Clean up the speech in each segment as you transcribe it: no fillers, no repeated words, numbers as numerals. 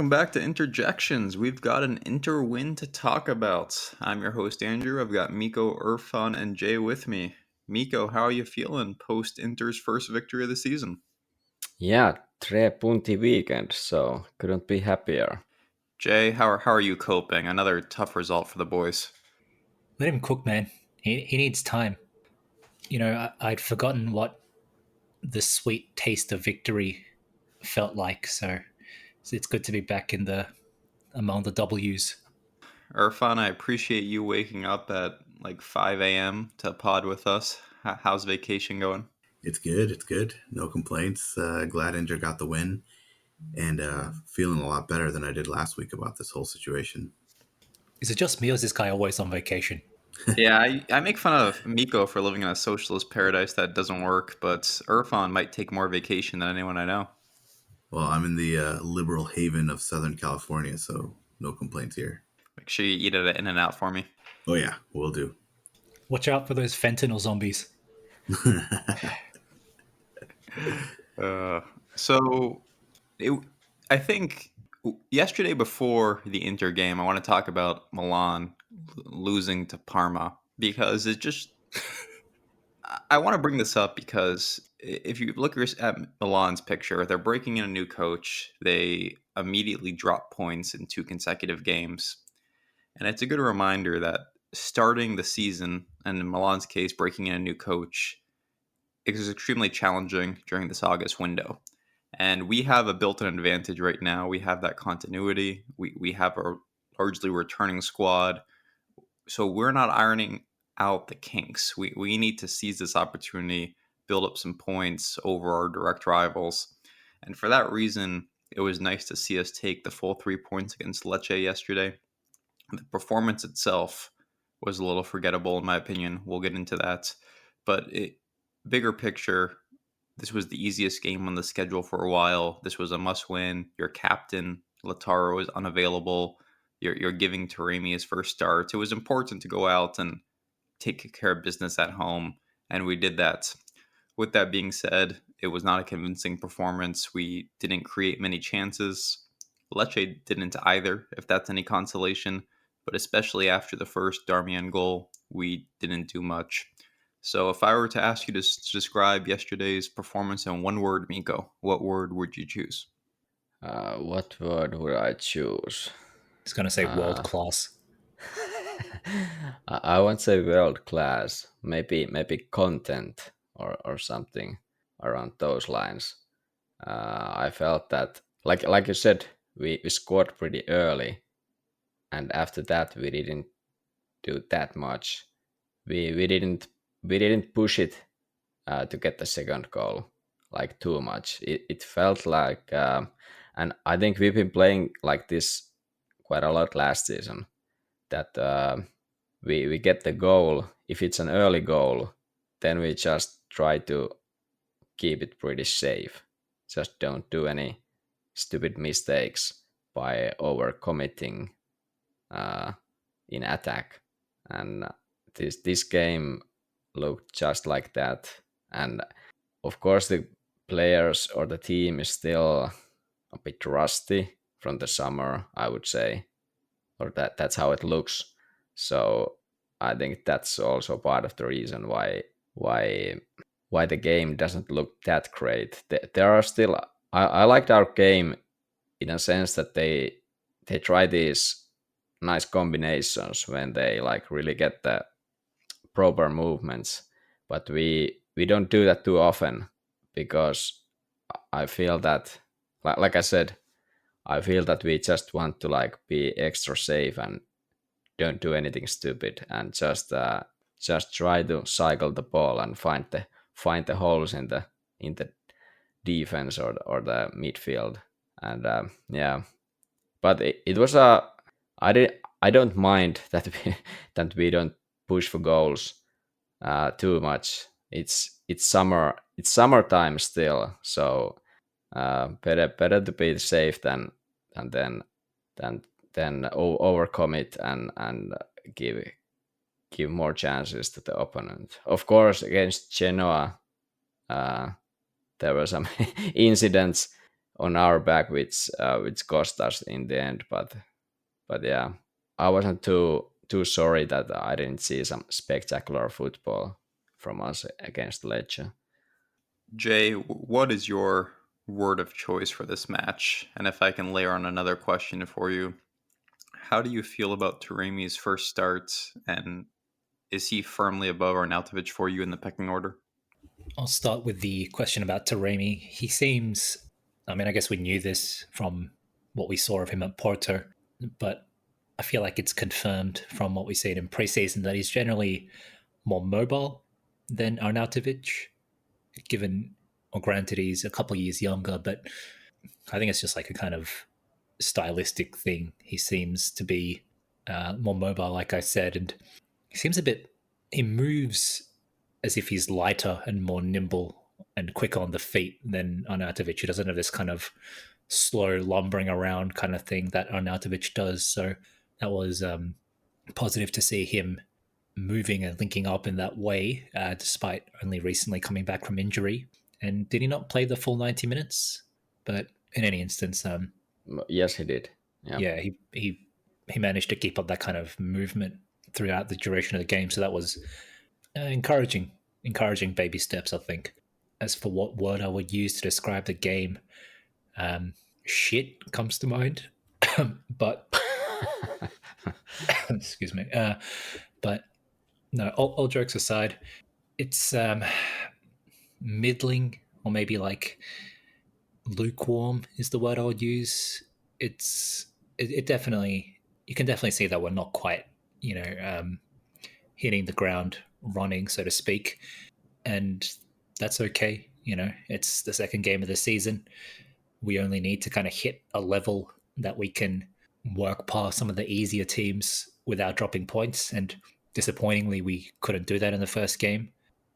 welcome back to Interjections. We've got an Inter win to talk about. I'm your host, Andrew. I've got Miko, Irfan, and Jay with me. Miko, how are you feeling post Inter's first victory of the season? Yeah, 3 punti weekend, so couldn't be happier. Jay, how are you coping? Another tough result for the boys. Let him cook, man. He needs time. I'd forgotten what the sweet taste of victory felt like, so it's good to be back in the among the W's. Irfan, I appreciate you waking up at like 5 a.m. to pod with us. How's vacation going? It's good. It's good. No complaints. Glad Inter got the win and feeling a lot better than I did last week about this whole situation. Is it just me or is this guy always on vacation? Yeah, I make fun of Miko for living in a socialist paradise that doesn't work, but Irfan might take more vacation than anyone I know. Well, I'm in the liberal haven of Southern California, so no complaints here. Make sure you eat it at In-N-Out for me. Oh, yeah, will do. Watch out for those fentanyl zombies. So, I think yesterday before the Inter game, I want to talk about Milan losing to Parma because it just. I want to bring this up because if you look at Milan's picture, they're breaking in a new coach. They immediately drop points in 2 consecutive games. And it's a good reminder that starting the season, and in Milan's case, breaking in a new coach, is extremely challenging during this August window. And we have a built-in advantage right now. We have that continuity. We have a largely returning squad. So we're not ironing out the kinks. We need to seize this opportunity, build up some points over our direct rivals. And for that reason, it was nice to see us take the full 3 points against Lecce yesterday. The performance itself was a little forgettable, in my opinion. We'll get into that. But bigger picture, this was the easiest game on the schedule for a while. This was a must-win. Your captain, Lautaro, is unavailable. You're giving Taremi his first start. It was important to go out and take care of business at home, and we did that. With that being said, it was not a convincing performance. We didn't create many chances. Lecce didn't either, if that's any consolation. But especially after the first Darmian goal, we didn't do much. So if I were to ask you to describe yesterday's performance in one word, Miko, what word would you choose? What word would I choose? He's going to say world class. I won't say world class. Maybe content or something around those lines. I felt that, like you said, we scored pretty early, and after that we didn't do that much. We didn't push it to get the second goal like too much. It felt like, and I think we've been playing like this quite a lot last season. That we get the goal. If it's an early goal, then we just try to keep it pretty safe. Just don't do any stupid mistakes by overcommitting in attack. And this game looked just like that. And of course, the players or the team is still a bit rusty from the summer, I would say, or that's how it looks. So I think that's also part of the reason why the game doesn't look that great. There are still I liked our game in a sense that they try these nice combinations when they like really get the proper movements, but we don't do that too often because I feel that, like I said, I feel that we just want to like be extra safe and don't do anything stupid and just try to cycle the ball and find the holes in the defense or the midfield. And yeah, but it was a I don't mind that we don't push for goals too much. It's summertime still, so better to be safe than then overcommit and give more chances to the opponent. Of course, against Genoa, there were some incidents on our back, which cost us in the end. But yeah, I wasn't too sorry that I didn't see some spectacular football from us against Lecce. Jay, what is your word of choice for this match? And if I can layer on another question for you, how do you feel about Taremi's first start, and is he firmly above Arnautovic for you in the pecking order? I'll start with the question about Taremi. He seems, I mean, I guess we knew this from what we saw of him at Porto, but I feel like it's confirmed from what we see in preseason that he's generally more mobile than Arnautovic, given, or granted, he's a couple of years younger, but I think it's just like a kind of stylistic thing. He seems to be more mobile, like I said, and he seems a bit, he moves as if he's lighter and more nimble and quicker on the feet than Arnautovic. He doesn't have this kind of slow lumbering around kind of thing that Arnautovic does. So that was positive to see him moving and linking up in that way, despite only recently coming back from injury. And did he not play the full 90 minutes? But in any instance, Yes, he did. yeah, he managed to keep up that kind of movement throughout the duration of the game. So that was encouraging baby steps, I think. As for what word I would use to describe the game, shit comes to mind. But excuse me. But no, all jokes aside, it's middling, or maybe like lukewarm is the word I would use. It definitely, you can definitely see that we're not quite, hitting the ground running, so to speak, and that's okay. It's the second game of the season. We only need to kind of hit a level that we can work past some of the easier teams without dropping points. And disappointingly, we couldn't do that in the first game.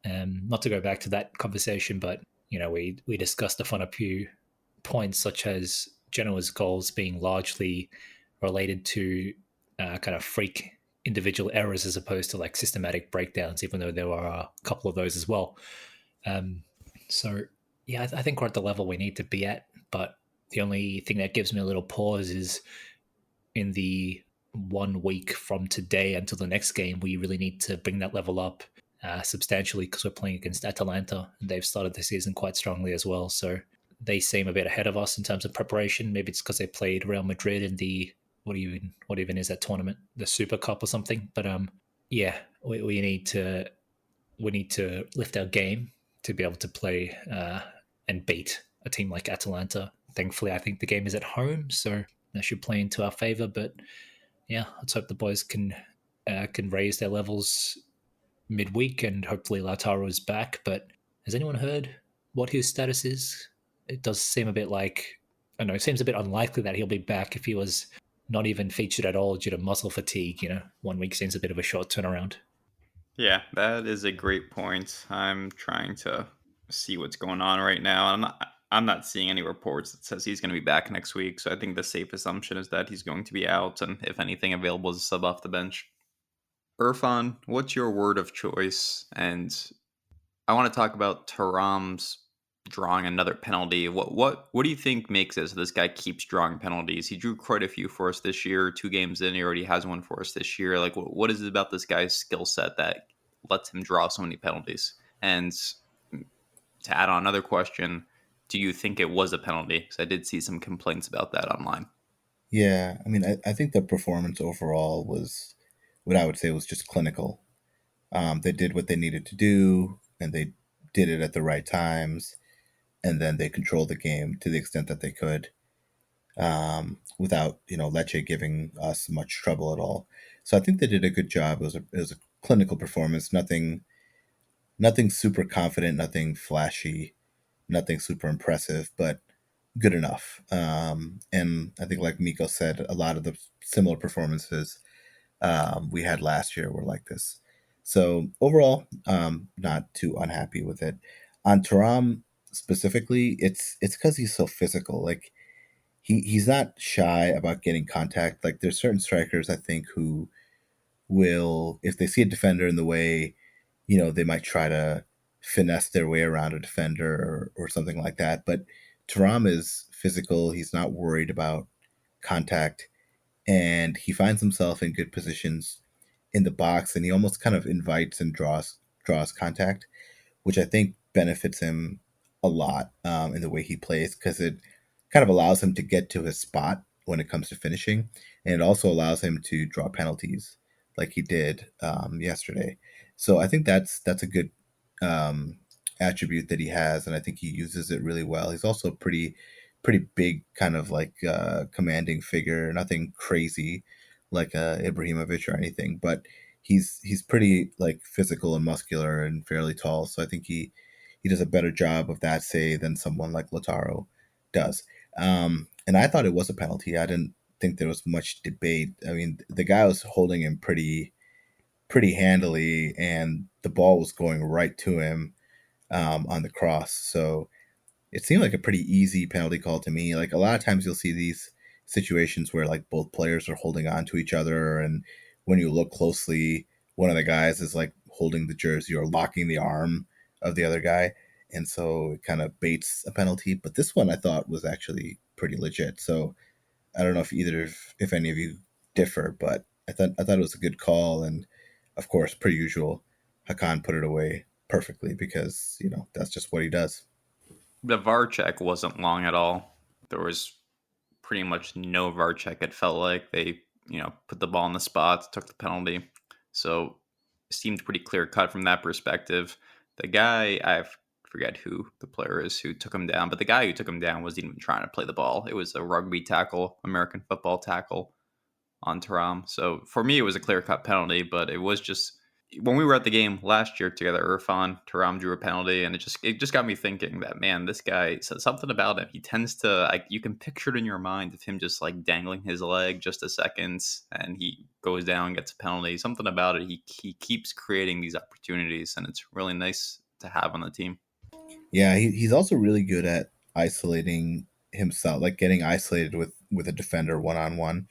Not to go back to that conversation, but we discussed upon a few points, such as Genoa's goals being largely related to kind of freak individual errors as opposed to like systematic breakdowns, even though there are a couple of those as well. So yeah, I think we're at the level we need to be at. But the only thing that gives me a little pause is in the 1 week from today until the next game, we really need to bring that level up substantially, because we're playing against Atalanta and they've started the season quite strongly as well. So they seem a bit ahead of us in terms of preparation. Maybe it's because they played Real Madrid in the what even is that tournament, the Super Cup or something. But yeah, we need to lift our game to be able to play and beat a team like Atalanta. Thankfully, I think the game is at home, so that should play into our favor. But yeah, let's hope the boys can raise their levels midweek, and hopefully Lautaro is back. But has anyone heard what his status is? It does seem a bit like, I don't know, it seems a bit unlikely that he'll be back if he was not even featured at all due to muscle fatigue. 1 week seems a bit of a short turnaround. Yeah, that is a great point. I'm trying to see what's going on right now. I'm not seeing any reports that says he's going to be back next week. So I think the safe assumption is that he's going to be out, and if anything, available as a sub off the bench. Irfan, what's your word of choice? And I want to talk about Taram's drawing another penalty. What do you think makes it so this guy keeps drawing penalties? He drew quite a few for us this year. 2 games in, he already has one for us this year. Like, what is it about this guy's skill set that lets him draw so many penalties? And to add on another question, do you think it was a penalty? Because I did see some complaints about that online. Yeah, I mean, I think the performance overall was what I would say was just clinical. They did what they needed to do, and they did it at the right times, and then they controlled the game to the extent that they could, without Lecce giving us much trouble at all. So I think they did a good job. It was a clinical performance. Nothing super confident, nothing flashy, nothing super impressive, but good enough. And I think, like Miko said, a lot of the similar performances we had last year were like this. So overall, not too unhappy with it. On Turam specifically, it's because he's so physical. Like he's not shy about getting contact. Like there's certain strikers I think who will, if they see a defender in the way, they might try to finesse their way around a defender or something like that. But Thuram is physical. He's not worried about contact, and he finds himself in good positions in the box, and he almost kind of invites and draws contact, which I think benefits him a lot in the way he plays because it kind of allows him to get to his spot when it comes to finishing, and it also allows him to draw penalties like he did yesterday. So I think that's a good um, attribute that he has, and I think he uses it really well. He's also pretty big, kind of like commanding figure. Nothing crazy like Ibrahimovic or anything, but he's pretty like physical and muscular and fairly tall. So I think he does a better job of that, say, than someone like Lautaro does. And I thought it was a penalty. I didn't think there was much debate. I mean, the guy was holding him pretty handily, and the ball was going right to him on the cross. So it seemed like a pretty easy penalty call to me. Like a lot of times you'll see these situations where like both players are holding on to each other, and when you look closely, one of the guys is like holding the jersey or locking the arm of the other guy, and so it kind of baits a penalty. But this one I thought was actually pretty legit. So I don't know if if any of you differ, but I thought it was a good call, and of course, per usual, Hakan put it away perfectly because that's just what he does. The VAR check wasn't long at all. There was pretty much no VAR check. It felt like they, put the ball in the spot, took the penalty. So it seemed pretty clear cut from that perspective. The guy, I forget who the player is who took him down, but the guy who took him down wasn't even trying to play the ball. It was a rugby tackle, American football tackle on Taram. So for me, it was a clear cut penalty, but it was just when we were at the game last year together, Irfan, Taram drew a penalty, and it just got me thinking that, man, this guy said something about him. He tends to, like, you can picture it in your mind of him just like dangling his leg just a second, and he goes down, gets a penalty. Something about it. He keeps creating these opportunities, and it's really nice to have on the team. Yeah, he's also really good at isolating himself, like getting isolated with a defender one on one.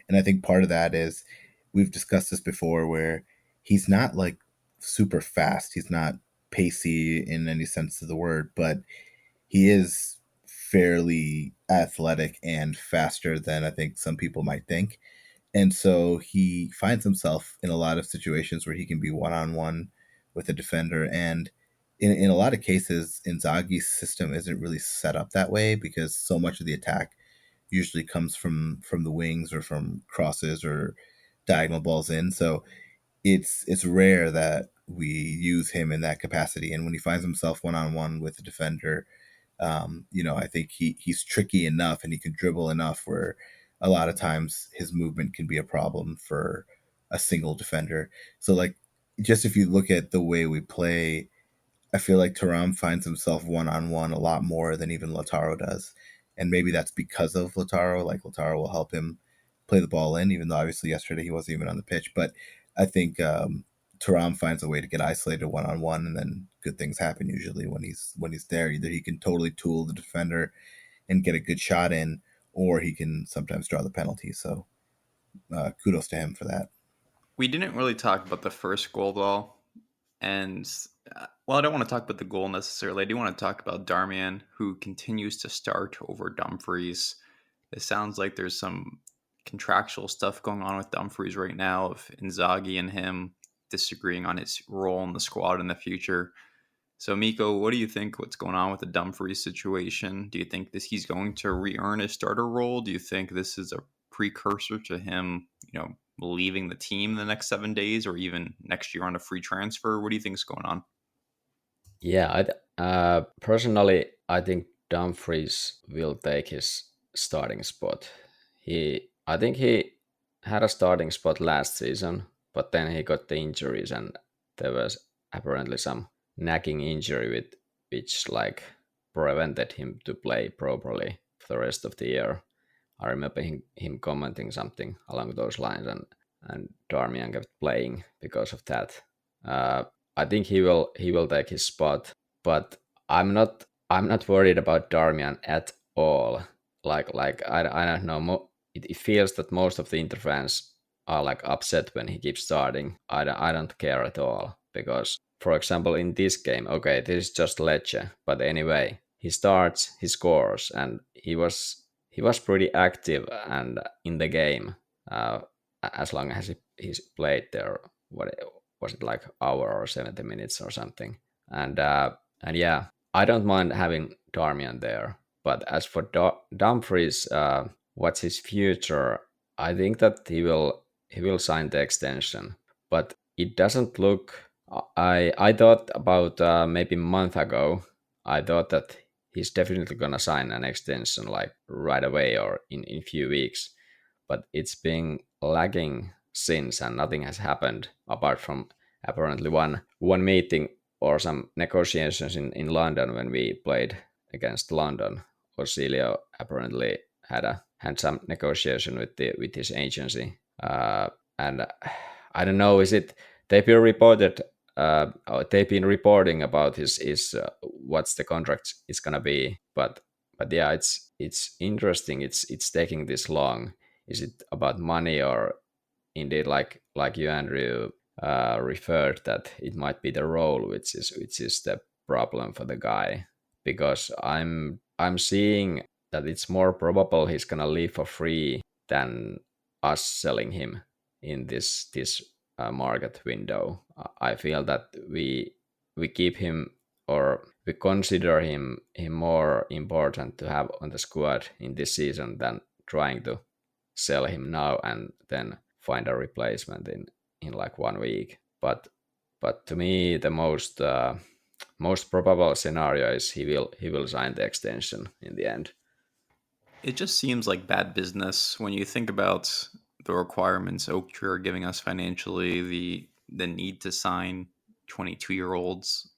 And I think part of that is we've discussed this before, where he's not like super fast. He's not pacey in any sense of the word, but he is fairly athletic and faster than I think some people might think. And so he finds himself in a lot of situations where he can be one on one with a defender. And in a lot of cases, Inzaghi's system isn't really set up that way because so much of the attack usually comes from the wings or from crosses or diagonal balls in. So it's rare that we use him in that capacity. And when he finds himself one on one with a defender, I think he's tricky enough and he can dribble enough where a lot of times his movement can be a problem for a single defender. So like just if you look at the way we play, I feel like Thuram finds himself one on one a lot more than even Lautaro does. And maybe that's because of Lautaro. Like Lautaro will help him play the ball in, even though obviously yesterday he wasn't even on the pitch. But I think Thuram finds a way to get isolated one on one, and then good things happen usually when he's there. Either he can totally tool the defender and get a good shot in, or he can sometimes draw the penalty. So kudos to him for that. We didn't really talk about the first goal though, and well, I don't want to talk about the goal necessarily. I do want to talk about Darmian, who continues to start over Dumfries. It sounds like there's some contractual stuff going on with Dumfries right now of Inzaghi and him disagreeing on his role in the squad in the future. So, Miko, what do you think? What's going on with the Dumfries situation? Do you think he's going to re-earn his starter role? Do you think this is a precursor to him, leaving the team in the next 7 days, or even next year on a free transfer? What do you think is going on? Yeah, personally, I think Dumfries will take his starting spot. I think he had a starting spot last season, but then he got the injuries, and there was apparently some nagging injury which like prevented him to play properly for the rest of the year. I remember him commenting something along those lines, and Darmian kept playing because of that. Uh, I think he will take his spot, but I'm not worried about Darmian at all. Like I don't know. It feels that most of the Inter fans are like upset when he keeps starting. I don't care at all because, for example, in this game, okay, this is just Lecce, but anyway, he starts, he scores, and he was pretty active and in the game as long as he's played there. What was it, like hour or 70 minutes or something? And yeah, I don't mind having Darmian there. But as for Dumfries, what's his future? I think that he will sign the extension, but it doesn't look. I thought about maybe a month ago. I thought that he's definitely gonna sign an extension like right away or in few weeks, but it's been lagging since, and nothing has happened apart from apparently one meeting or some negotiations in London when we played against London. Osilio apparently had some negotiation with his agency, and I don't know. Is it they've been reported? Or they've been reporting about his what's the contract is gonna be, but yeah, it's interesting. It's taking this long. Is it about money, or indeed, like you, Andrew, referred, that it might be the role which is the problem for the guy? Because I'm seeing that it's more probable he's gonna leave for free than us selling him in this market window. I feel that we keep him, or we consider him more important to have on the squad in this season than trying to sell him now and then find a replacement in like 1 week. But to me, the most probable scenario is he will sign the extension in the end. It just seems like bad business when you think about the requirements Oaktree are giving us financially, the need to sign 22-year-olds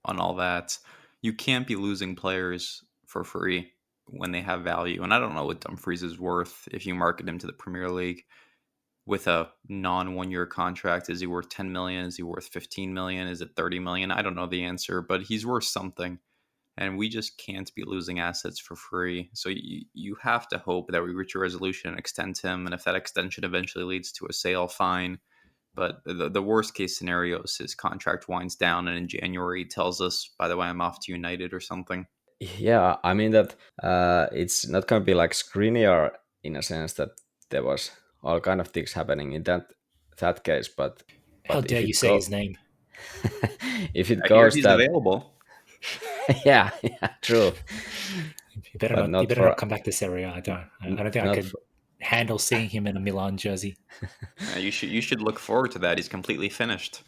on all that. You can't be losing players for free when they have value. And I don't know what Dumfries is worth if you market him to the Premier League with a non 1 year contract. Is he worth 10 million? Is he worth 15 million? Is it 30 million? I don't know the answer, but he's worth something. And we just can't be losing assets for free. So you have to hope that we reach a resolution and extend him. And if that extension eventually leads to a sale, fine. But the worst case scenario is his contract winds down, and in January he tells us, by the way, I'm off to United or something. Yeah, I mean that it's not going to be like Skriniar in a sense that there was all kind of things happening in that case, but How if dare you it say his name? if it I hear goes he's that available. yeah, true, You better but not. You not better for not come back to Serie A. I don't think I not could for, handle seeing him in a Milan jersey. You should look forward to that. He's completely finished.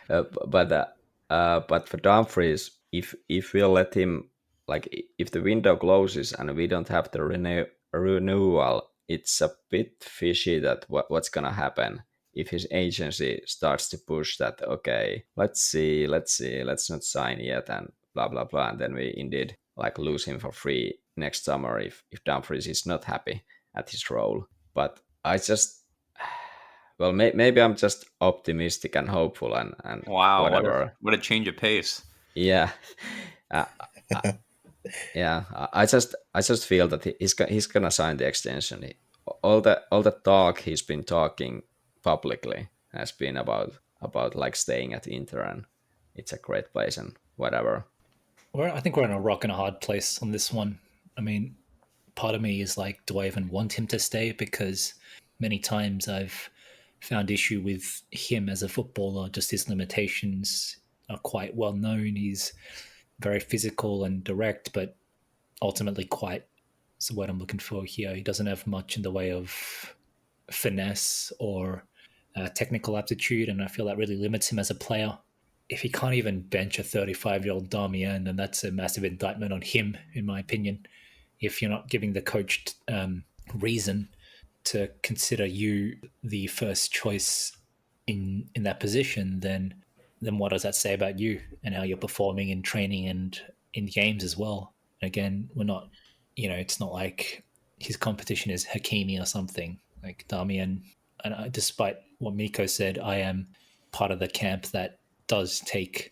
but for Dumfries, if we'll let him, like if the window closes and we don't have the renewal, it's a bit fishy that what's gonna happen if his agency starts to push that. Okay, let's not sign yet, and blah blah blah, and then we indeed like lose him for free next summer if Dumfries is not happy at his role. But I just well, maybe I'm just optimistic and hopeful and Wow, whatever. what a change of pace. Yeah, uh, uh, yeah. I just feel that he's gonna sign the extension. All the talk he's been talking publicly has been about like staying at Inter, and it's a great place and whatever. I think we're in a rock and a hard place on this one. I mean, part of me is like, do I even want him to stay? Because many times I've found issue with him as a footballer. Just his limitations are quite well known. He's very physical and direct, but ultimately quite. That's the word I'm looking for here. He doesn't have much in the way of finesse or technical aptitude, and I feel that really limits him as a player. If he can't even bench a 35-year-old Darmian, then that's a massive indictment on him, in my opinion. If you're not giving the coach reason to consider you the first choice in that position, then what does that say about you and how you're performing in training and in games as well? Again, we're not, it's not like his competition is Hakimi or something like Darmian. And despite what Miko said, I am part of the camp that does take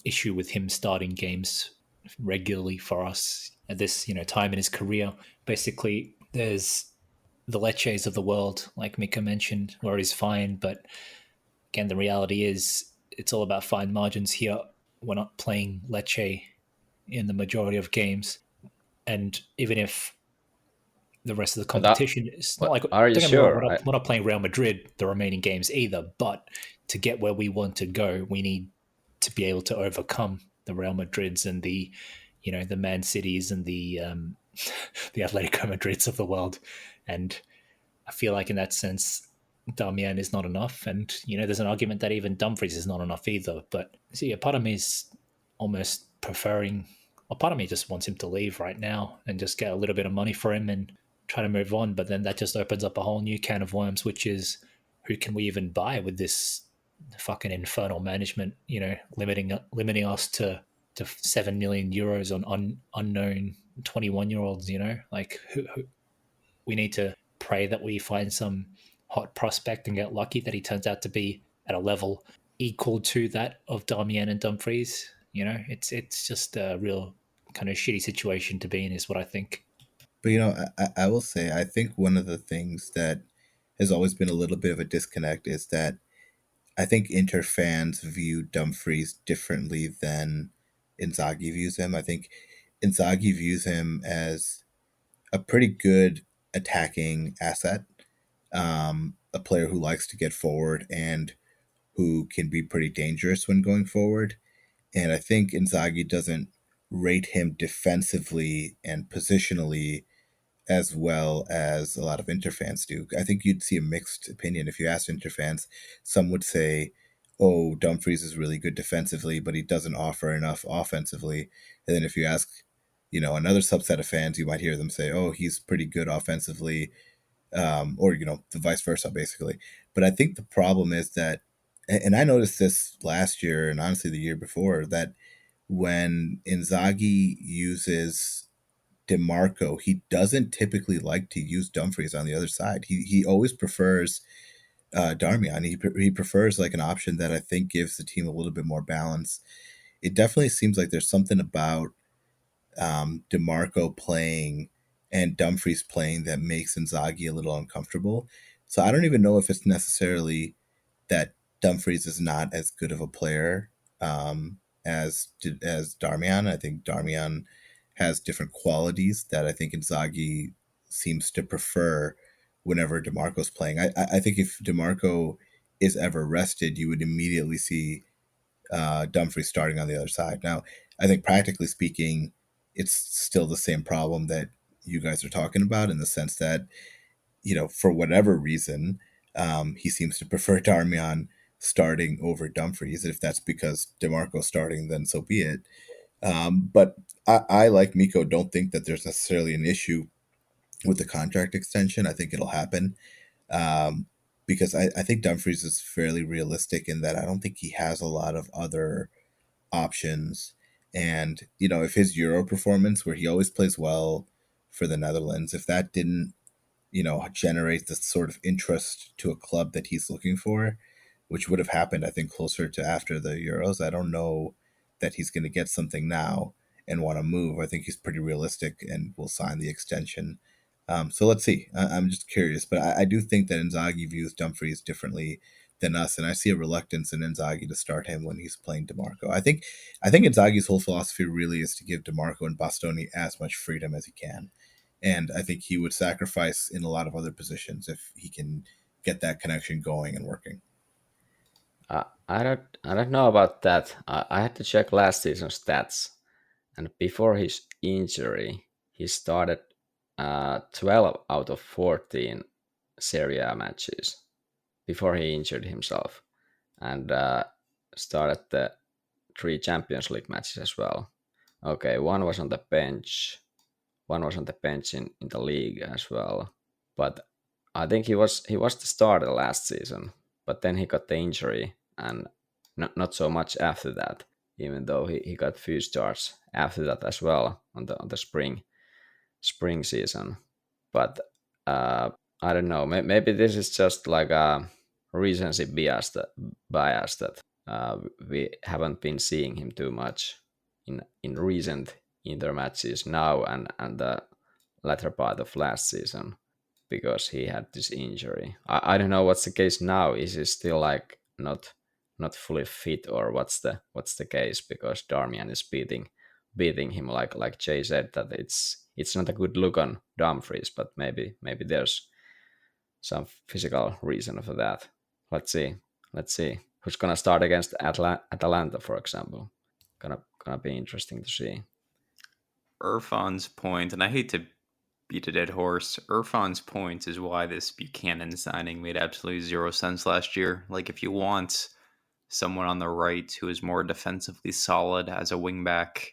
issue with him starting games regularly for us at this time in his career. Basically, there's the Lecces of the world, like Mika mentioned, where he's fine. But again, the reality is it's all about fine margins here. We're not playing Lecce in the majority of games. And even if the rest of the But competition, it's not like, are you don't get me wrong, sure? we're not playing Real Madrid the remaining games either. But to get where we want to go, we need to be able to overcome the Real Madrids and the, the Man Cities and the the Atletico Madrids of the world. And I feel like in that sense, Damian is not enough. And, there's an argument that even Dumfries is not enough either. But see, a part of me is almost preferring, a part of me just wants him to leave right now and just get a little bit of money for him and try to move on. But then that just opens up a whole new can of worms, which is who can we even buy with this fucking infernal management, limiting us to 7 million euros on unknown 21-year-olds, like who we need to pray that we find some hot prospect and get lucky that he turns out to be at a level equal to that of Damian and Dumfries. It's just a real kind of shitty situation to be in, is what I think. But I will say, I think one of the things that has always been a little bit of a disconnect is that I think Inter fans view Dumfries differently than Inzaghi views him. I think Inzaghi views him as a pretty good attacking asset, a player who likes to get forward and who can be pretty dangerous when going forward. And I think Inzaghi doesn't rate him defensively and positionally as well as a lot of Inter fans do. I think you'd see a mixed opinion if you asked Inter fans. Some would say, "Oh, Dumfries is really good defensively, but he doesn't offer enough offensively." And then if you ask, another subset of fans, you might hear them say, "Oh, he's pretty good offensively," or the vice versa, basically. But I think the problem is that, and I noticed this last year and honestly the year before, that when Inzaghi uses DeMarco, he doesn't typically like to use Dumfries on the other side. He always prefers Darmian. He prefers like an option that I think gives the team a little bit more balance. It definitely seems like there's something about DeMarco playing and Dumfries playing that makes Inzaghi a little uncomfortable. So I don't even know if it's necessarily that Dumfries is not as good of a player as Darmian. I think Darmian has different qualities that I think Inzaghi seems to prefer whenever DeMarco's playing. I think if DeMarco is ever rested, you would immediately see Dumfries starting on the other side. Now, I think practically speaking, it's still the same problem that you guys are talking about in the sense that, for whatever reason, he seems to prefer Darmian starting over Dumfries. If that's because DeMarco's starting, then so be it. But I, like Miko, don't think that there's necessarily an issue with the contract extension. I think it'll happen because I think Dumfries is fairly realistic in that I don't think he has a lot of other options. And, if his Euro performance, where he always plays well for the Netherlands, if that didn't, generate the sort of interest to a club that he's looking for, which would have happened, I think, closer to after the Euros, I don't know that he's going to get something now and want to move. I think he's pretty realistic and will sign the extension. So let's see. I'm just curious, but I do think that Inzaghi views Dumfries differently than us, and I see a reluctance in Inzaghi to start him when he's playing DeMarco. I think Inzaghi's whole philosophy really is to give DeMarco and Bastoni as much freedom as he can, and I think he would sacrifice in a lot of other positions if he can get that connection going and working. I don't know about that. I had to check last season's stats, and before his injury, he started 12 out of 14 Serie A matches before he injured himself, and started the 3 Champions League matches as well. Okay, one was on the bench, in the league as well. But I think he was the starter last season, but then he got the injury and not so much after that, even though he got few starts after that as well on the spring season. But I don't know. Maybe this is just like a recency bias that we haven't been seeing him too much in recent Inter matches now and the latter part of last season because he had this injury. I don't know what's the case now. Is he still like not fully fit or what's the case because Darmian is beating him. Like Jay said, that it's not a good look on Dumfries, but maybe there's some physical reason for that. Let's see. Let's see who's gonna start against Atalanta, for example. Gonna be interesting to see. Irfan's point, and I hate to beat a dead horse. Irfan's point is why this Buchanan signing made absolutely zero sense last year. Like, if you want someone on the right who is more defensively solid as a wingback,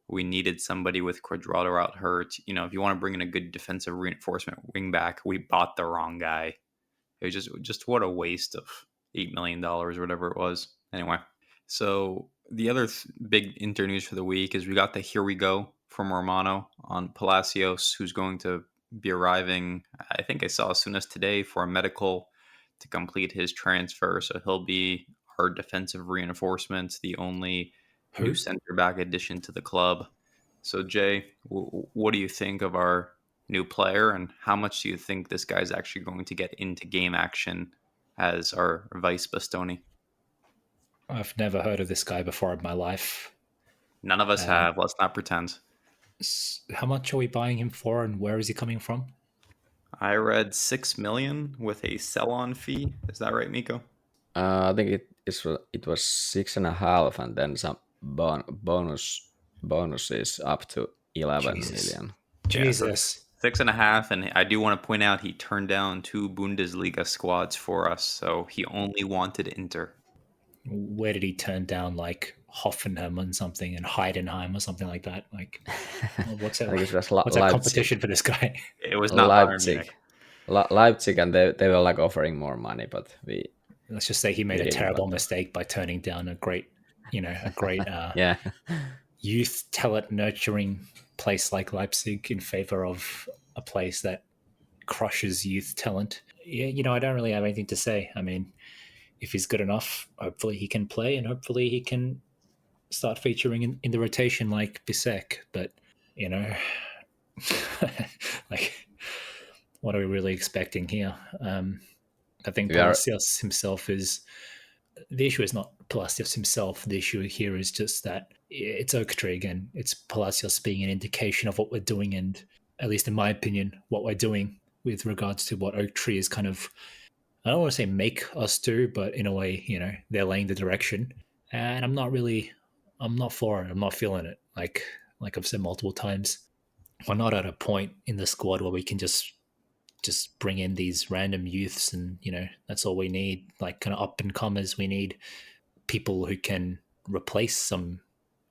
we needed somebody with Quadrado out hurt. You know, if you want to bring in a good defensive reinforcement wingback, we bought the wrong guy. It was just what a waste of $8 million or whatever it was. Anyway, so the other big Inter news for the week is we got the here we go from Romano on Palacios, who's going to be arriving. I think I saw as soon as today for a medical to complete his transfer. So he'll be our defensive reinforcement, the only Who? new center back addition to the club. So Jay, what do you think of our new player, and how much do you think this guy's actually going to get into game action as our vice Bastoni? I've never heard of this guy before in my life. None of us have. Let's not pretend. How much are we buying him for, and where is he coming from? I read 6 million with a sell-on fee. Is that right, Miko? I think it was 6.5, and then some bonuses up to 11 Jesus. million. Jesus. 6.5, and I do want to point out he turned down 2 Bundesliga squads for us, so he only wanted Inter. Where did he turn down, like Hoffenheim and something, and Heidenheim or something like that? Like, what's that? I think it was What's that Leipzig. competition for this guy? It was not Bayern Leipzig. Munich. Leipzig, and they were like offering more money, but Let's just say he made a didn't terrible want to. mistake by turning down a great Yeah. youth talent nurturing place like Leipzig in favor of a place that crushes youth talent. Yeah, I don't really have anything to say. I mean, if he's good enough, hopefully he can play, and hopefully he can start featuring in the rotation like Bisek. But like, what are we really expecting here? I think Palacios himself is the issue. Is not Palacios himself. The issue here is just that it's Oaktree again. It's Palacios being an indication of what we're doing, and at least in my opinion, what we're doing with regards to what Oaktree is kind of, I don't want to say make us do, but in a way, they're laying the direction. And I'm not for it. I'm not feeling it. Like I've said multiple times, we're not at a point in the squad where we can just bring in these random youths, and that's all we need. Like, kind of up and comers. We need people who can replace some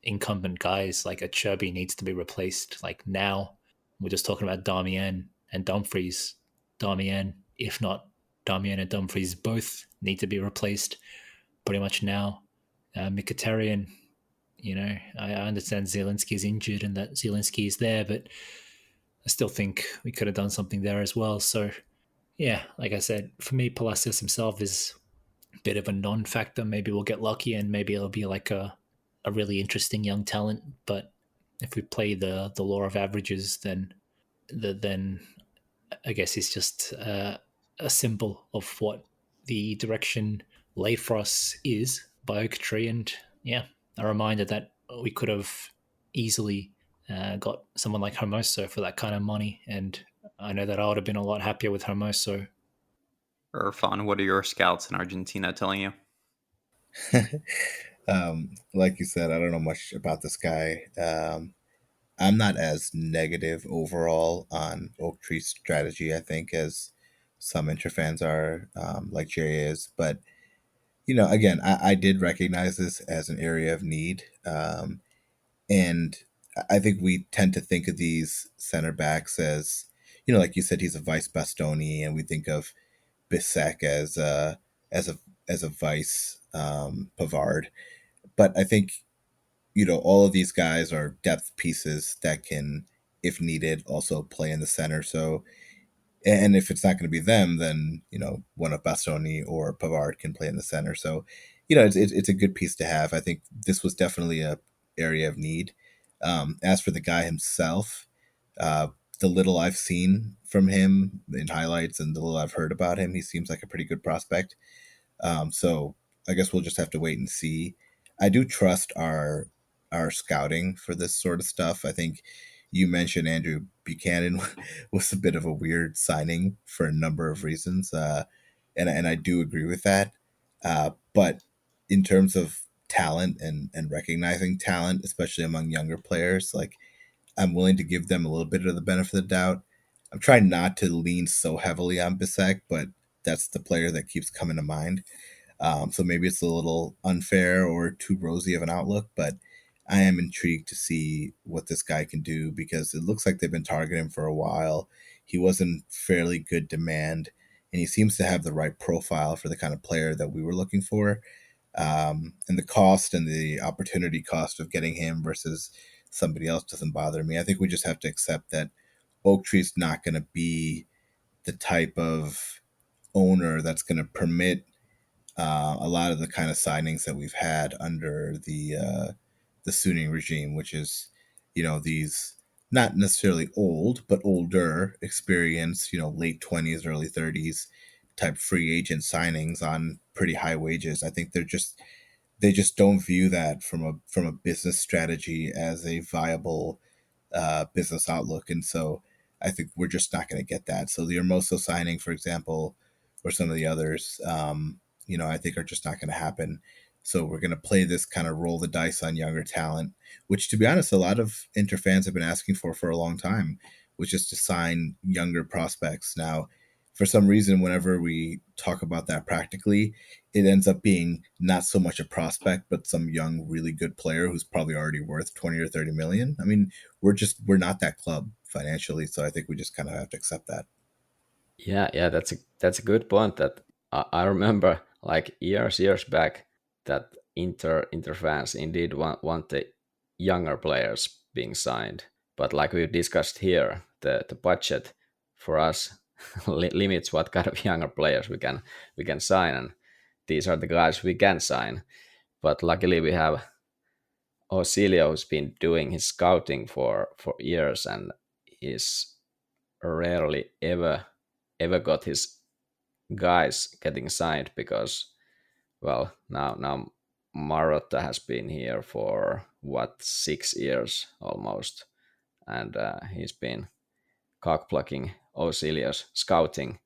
incumbent guys. Like a Cherby needs to be replaced. Like now, we're just talking about Darmian and Dumfries. Darmian, if not Darmian and Dumfries, both need to be replaced pretty much now. Mkhitaryan, I understand Zielinski's injured and that Zielinski is there, but I still think we could have done something there as well. So, yeah, like I said, for me, Palacios himself is a bit of a non-factor. Maybe we'll get lucky and maybe it'll be like a really interesting young talent. But if we play the law of averages, then I guess it's just a symbol of what the direction laid for us is by Oaktree. And yeah, a reminder that we could have easily got someone like Hermoso for that kind of money, and I know that I would have been a lot happier with Hermoso. Irfan, what are your scouts in Argentina telling you? Like you said, I don't know much about this guy. I'm not as negative overall on Oaktree's strategy, I think, as some Inter fans are, like Jerry is. But, again, I did recognize this as an area of need. And I think we tend to think of these center backs as, like you said, he's a vice Bastoni, and we think of Bisek as a vice Pavard. But I think, all of these guys are depth pieces that can, if needed, also play in the center. So, and if it's not going to be them, then, one of Bastoni or Pavard can play in the center. So, it's a good piece to have. I think this was definitely a area of need. As for the guy himself, the little I've seen from him in highlights and the little I've heard about him, he seems like a pretty good prospect. So I guess we'll just have to wait and see. I do trust our our scouting for this sort of stuff. I think you mentioned Andrew Buchanan was a bit of a weird signing for a number of reasons, and I do agree with that. But in terms of talent and recognizing talent, especially among younger players, like I'm willing to give them a little bit of the benefit of the doubt. I'm trying not to lean so heavily on Bissek, but that's the player that keeps coming to mind. So maybe it's a little unfair or too rosy of an outlook, but I am intrigued to see what this guy can do because it looks like they've been targeting him for a while. He was in fairly good demand, and he seems to have the right profile for the kind of player that we were looking for. And the cost and the opportunity cost of getting him versus somebody else doesn't bother me. I think we just have to accept that Oak Tree's not going to be the type of owner that's going to permit a lot of the kind of signings that we've had under the Suning regime, which is, these not necessarily old but older, experienced, late 20s, early 30s type free agent signings on pretty high wages. I think they just don't view that from a business strategy as a viable business outlook, and so I think we're just not going to get that. So the Hermoso signing, for example, or some of the others, I think are just not going to happen. So we're going to play this kind of roll the dice on younger talent, which, to be honest, a lot of Inter fans have been asking for a long time, which is to sign younger prospects. Now, for some reason, whenever we talk about that practically, it ends up being not so much a prospect, but some young, really good player who's probably already worth 20 or 30 million. I mean, we're not that club financially, so I think we just kind of have to accept that. Yeah, that's a good point. That I remember, like years back, that Inter fans indeed want the younger players being signed. But like we discussed here, the budget for us limits what kind of younger players we can sign, and these are the guys we can sign. But luckily we have Osilio, who's been doing his scouting for years, and he's rarely ever got his guys getting signed because, well, now Marotta has been here for what, 6 years almost, and he's been cockblocking Auxilius scouting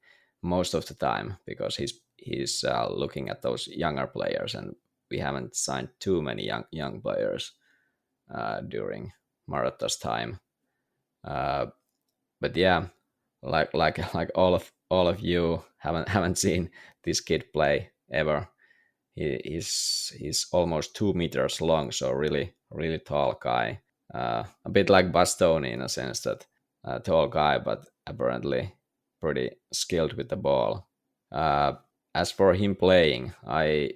most of the time because he's looking at those younger players, and we haven't signed too many young players during Marotta's time. Uh, but yeah, like all of you haven't seen this kid play ever. He's almost 2 meters long, so really tall guy. A bit like Bastoni in a sense that tall guy, but apparently pretty skilled with the ball. Uh, as for him playing, I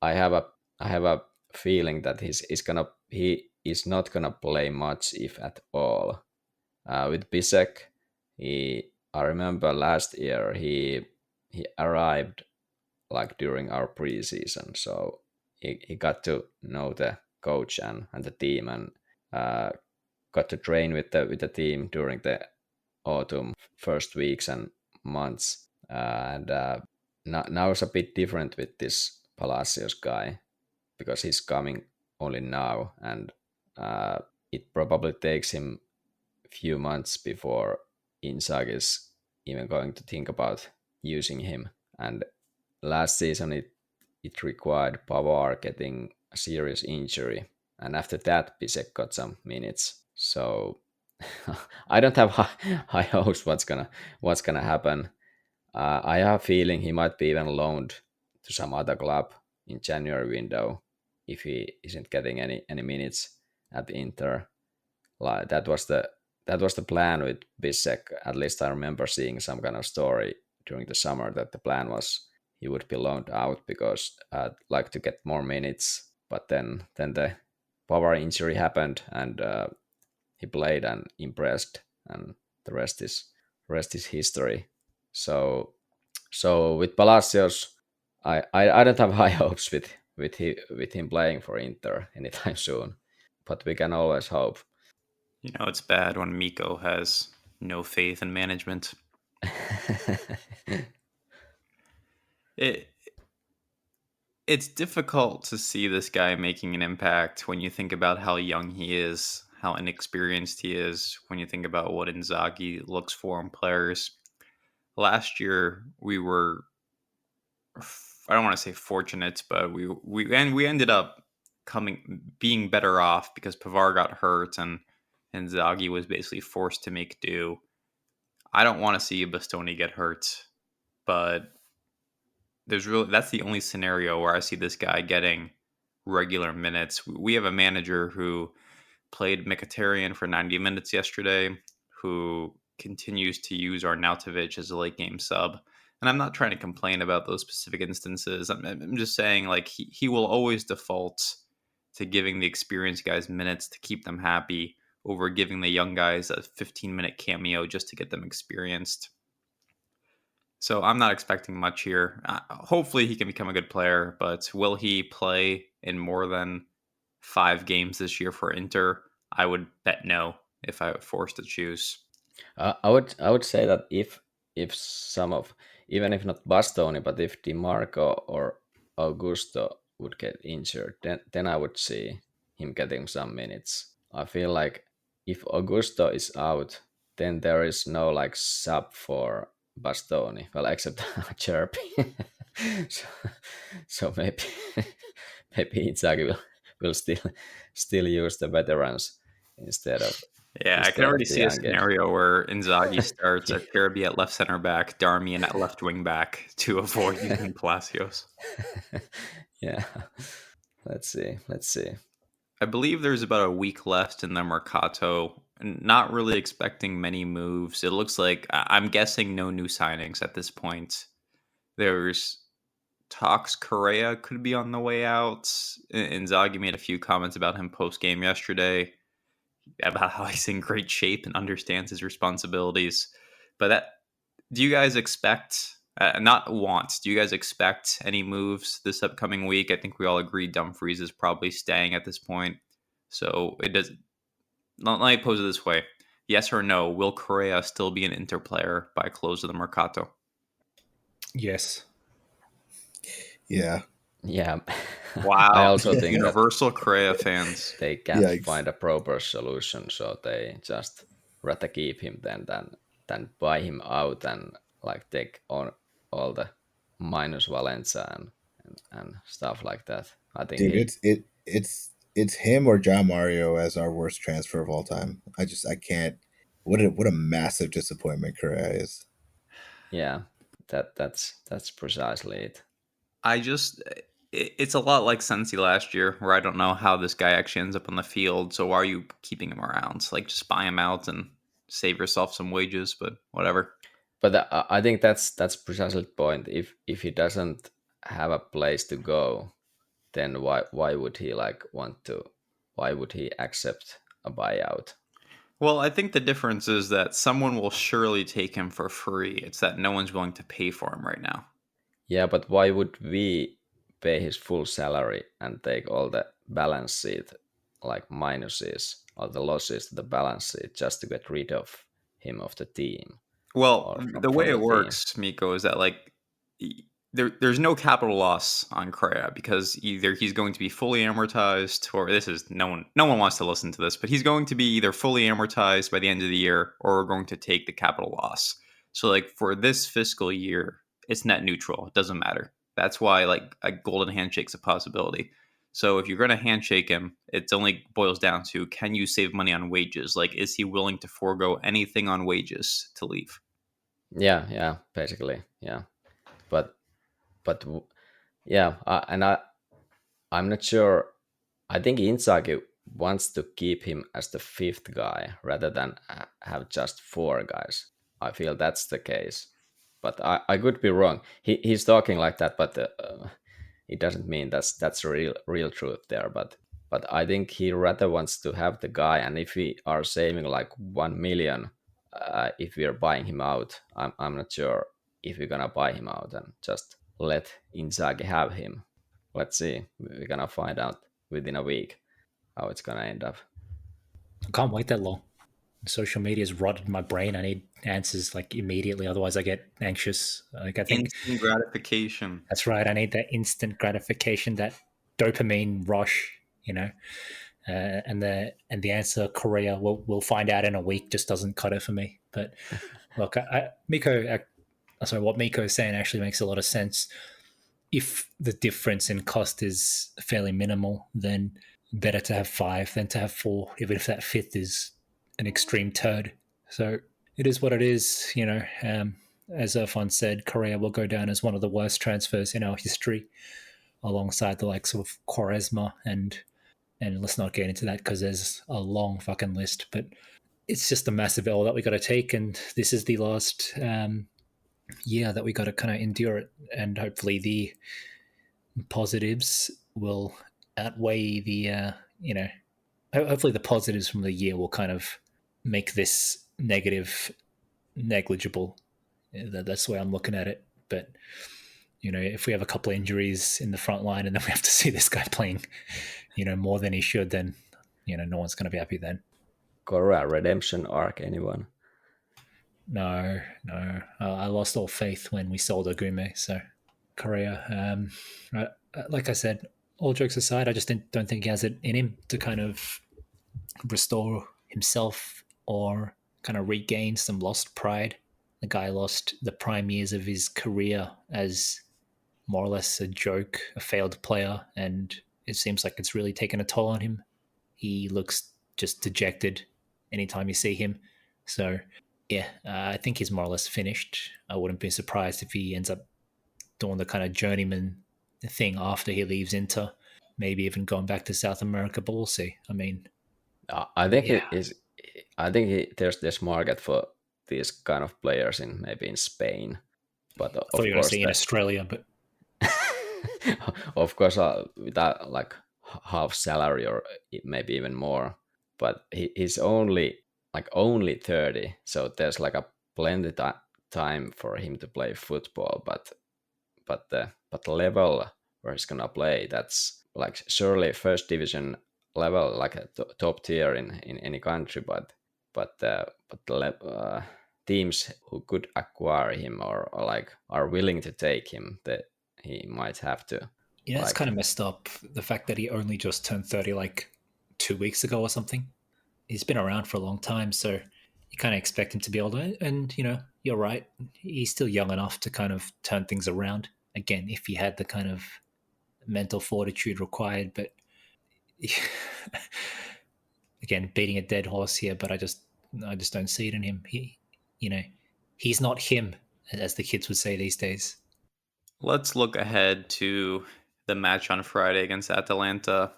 have a I have a feeling that he is not gonna play much, if at all. With Bisek, I remember last year he arrived like during our preseason, so he got to know the coach and the team, and uh, got to train with the team during the autumn first weeks and months. And now it's a bit different with this Palacios guy because he's coming only now, and it probably takes him a few months before Inzaghi is even going to think about using him. And last season it required Pavard getting a serious injury, and after that Bisek got some minutes. So I don't have high hopes what's gonna happen. I have a feeling he might be even loaned to some other club in January window if he isn't getting any minutes at the Inter. Like that was the plan with Bissek. At least I remember seeing some kind of story during the summer that the plan was he would be loaned out because like to get more minutes. But then the power injury happened, and he played and impressed, and the rest is history. So with Palacios, I don't have high hopes with him playing for Inter anytime soon, but we can always hope. It's bad when Miko has no faith in management. It it's difficult to see this guy making an impact when you think about how young he is, how inexperienced he is, when you think about what Inzaghi looks for in players. Last year, we were, I don't want to say fortunate, but we ended up being better off because Pavar got hurt and Inzaghi was basically forced to make do. I don't want to see Bastoni get hurt, but that's the only scenario where I see this guy getting regular minutes. We have a manager who played Mkhitaryan for 90 minutes yesterday, who continues to use Arnautovic as a late game sub. And I'm not trying to complain about those specific instances. I'm just saying, like, he will always default to giving the experienced guys minutes to keep them happy over giving the young guys a 15-minute cameo just to get them experienced. So I'm not expecting much here. Hopefully he can become a good player, but will he play in more than 5 games this year for Inter? I would bet no if I were forced to choose. I would say that if some of, even if not Bastoni, but if DiMarco or Augusto would get injured, then I would see him getting some minutes. I feel like if Augusto is out, then there is no like sub for Bastoni. Well, except Cherpi. so, so maybe maybe Inzaghi will still use the veterans instead of Yeah, I can already the see a young guys. scenario where Inzaghi starts Acerbi at left center back, Darmian at left wing back to avoid using Palacios. Yeah. Let's see. I believe there's about a week left in the Mercato. Not really expecting many moves. It looks like, I'm guessing, no new signings at this point. There's talks Correa could be on the way out. Inzaghi made a few comments about him post game yesterday, about how he's in great shape and understands his responsibilities. But do you guys expect, do you guys expect any moves this upcoming week? I think we all agree Dumfries is probably staying at this point. So let me pose it this way. Yes or no, will Correa still be an Inter player by close of the Mercato? Yes. Yeah. Yeah. Wow. I also think that Universal Correa fans. they can't Yikes. find a proper solution, so they just rather keep him than buy him out and like take on all the minus Valencia and stuff like that. I think Dude, it's him or John Mario as our worst transfer of all time. I can't. What a massive disappointment Correa is. yeah, that's precisely it. It's a lot like Sensi last year, where I don't know how this guy actually ends up on the field. So why are you keeping him around? Like, just buy him out and save yourself some wages, but whatever. But I think that's precisely the point. If he doesn't have a place to go, then why would he like want to? Why would he accept a buyout? Well, I think the difference is that someone will surely take him for free. It's that no one's willing to pay for him right now. Yeah, but why would we pay his full salary and take all the balance sheet like minuses or the losses to the balance sheet just to get rid of him off the team Well, or the from way the it team? works, Miko, is that like there's no capital loss on Correa because either he's going to be fully amortized, or this is no one wants to listen to this, but he's going to be either fully amortized by the end of the year, or we're going to take the capital loss. So like for this fiscal year, it's net neutral. It doesn't matter. That's why like a golden handshake's a possibility. So if you're going to handshake him, it only boils down to, can you save money on wages? Like, is he willing to forego anything on wages to leave? Yeah, basically, yeah. But yeah, I'm not sure. I think Inzaghi wants to keep him as the fifth guy rather than have just four guys. I feel that's the case, but I could be wrong. He's talking like that, but it doesn't mean that's real truth there. But I think he rather wants to have the guy, and if we are saving like 1 million, if we are buying him out, I'm not sure if we're gonna buy him out and just let Inzaghi have him. Let's see. We're gonna find out within a week how it's gonna end up. I can't wait that long. Social media has rotted my brain. I need answers like immediately, otherwise I get anxious. Like I think Instant gratification. that's right. I need that instant gratification, that dopamine rush. You know, and the answer Korea we'll find out in a week just doesn't cut it for me. But look, what Miko is saying actually makes a lot of sense. If the difference in cost is fairly minimal, then better to have 5 than to have 4, even if that fifth is an extreme turd. So it is what it is, you know. As Irfan said, Correa will go down as one of the worst transfers in our history, alongside the likes of Quaresma and let's not get into that because there's a long fucking list. But it's just a massive L that we got to take, and this is the last year that we got to kind of endure it, and hopefully the positives will outweigh the hopefully the positives from the year will kind of make this negative negligible. That's the way I'm looking at it. But you know, if we have a couple of injuries in the front line and then we have to see this guy playing, you know, more than he should, then you know, no one's going to be happy then. Correa redemption arc, anyone? No. I lost all faith when we sold Agume. So Correa, like I said, all jokes aside, I just don't think he has it in him to kind of restore himself or kind of regain some lost pride. The guy lost the prime years of his career as more or less a joke, a failed player, and it seems like it's really taken a toll on him. He looks just dejected anytime you see him. So, yeah, I think he's more or less finished. I wouldn't be surprised if he ends up doing the kind of journeyman thing after he leaves Inter, maybe even going back to South America, but we'll see. I mean, I think yeah. it is. I think there's market for these kind of players in maybe in Spain, but I thought you were going to say in Australia, but of course without like half salary or maybe even more. But he's only 30, so there's like a plenty time for him to play football. But the level where he's gonna play, that's like surely first division level, like a top tier in any country. But the teams who could acquire him or like are willing to take him, that he might have to. yeah, it's kind of messed up. The fact that he only just turned 30 like 2 weeks ago or something. He's been around for a long time, so you kind of expect him to be able to. And you know, you're right. He's still young enough to kind of turn things around. Again, if he had the kind of mental fortitude required, but again, beating a dead horse here. But I just don't see it in him. He's not him, as the kids would say these days. Let's look ahead to the match on Friday against Atalanta.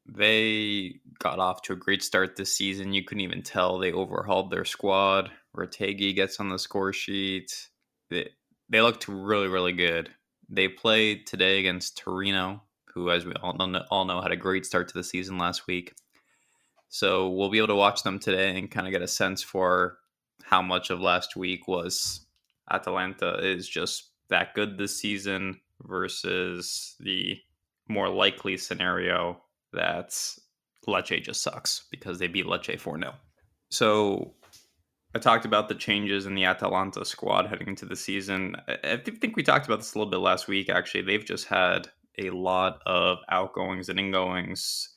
They got off to a great start this season. You couldn't even tell they overhauled their squad. Retegui gets on the score sheet. They looked really, really good. They played today against Torino, who, as we all know, had a great start to the season last week. So we'll be able to watch them today and kind of get a sense for how much of last week was Atalanta is just that good this season versus the more likely scenario that Lecce just sucks because they beat Lecce 4-0. So I talked about the changes in the Atalanta squad heading into the season. I think we talked about this a little bit last week, actually. They've just had a lot of outgoings and ingoings.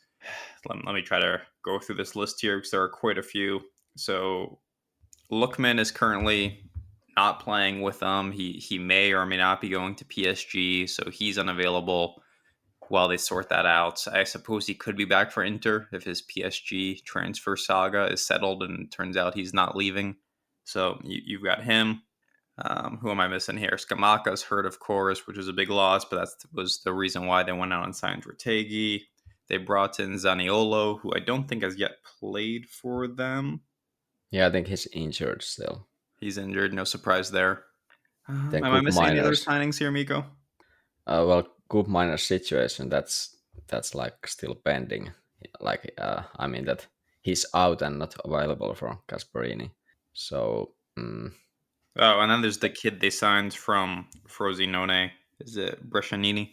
Let me try to go through this list here because there are quite a few. So Lookman is currently not playing with them. He may or may not be going to PSG, so he's unavailable while they sort that out. I suppose he could be back for Inter if his PSG transfer saga is settled and it turns out he's not leaving. So you've got him. Who am I missing here? Scamacca's hurt, of course, which was a big loss, but that was the reason why they went out and signed Retegui. They brought in Zaniolo, who I don't think has yet played for them. Yeah, I think he's injured still. He's injured, no surprise there. Then Am I missing any other Miners. signings here, Miko? Well, Coop Miners situation, that's like still pending. Like I mean that he's out and not available for Gasparini. So Oh, and then there's the kid they signed from Frosinone. Is it Brescianini?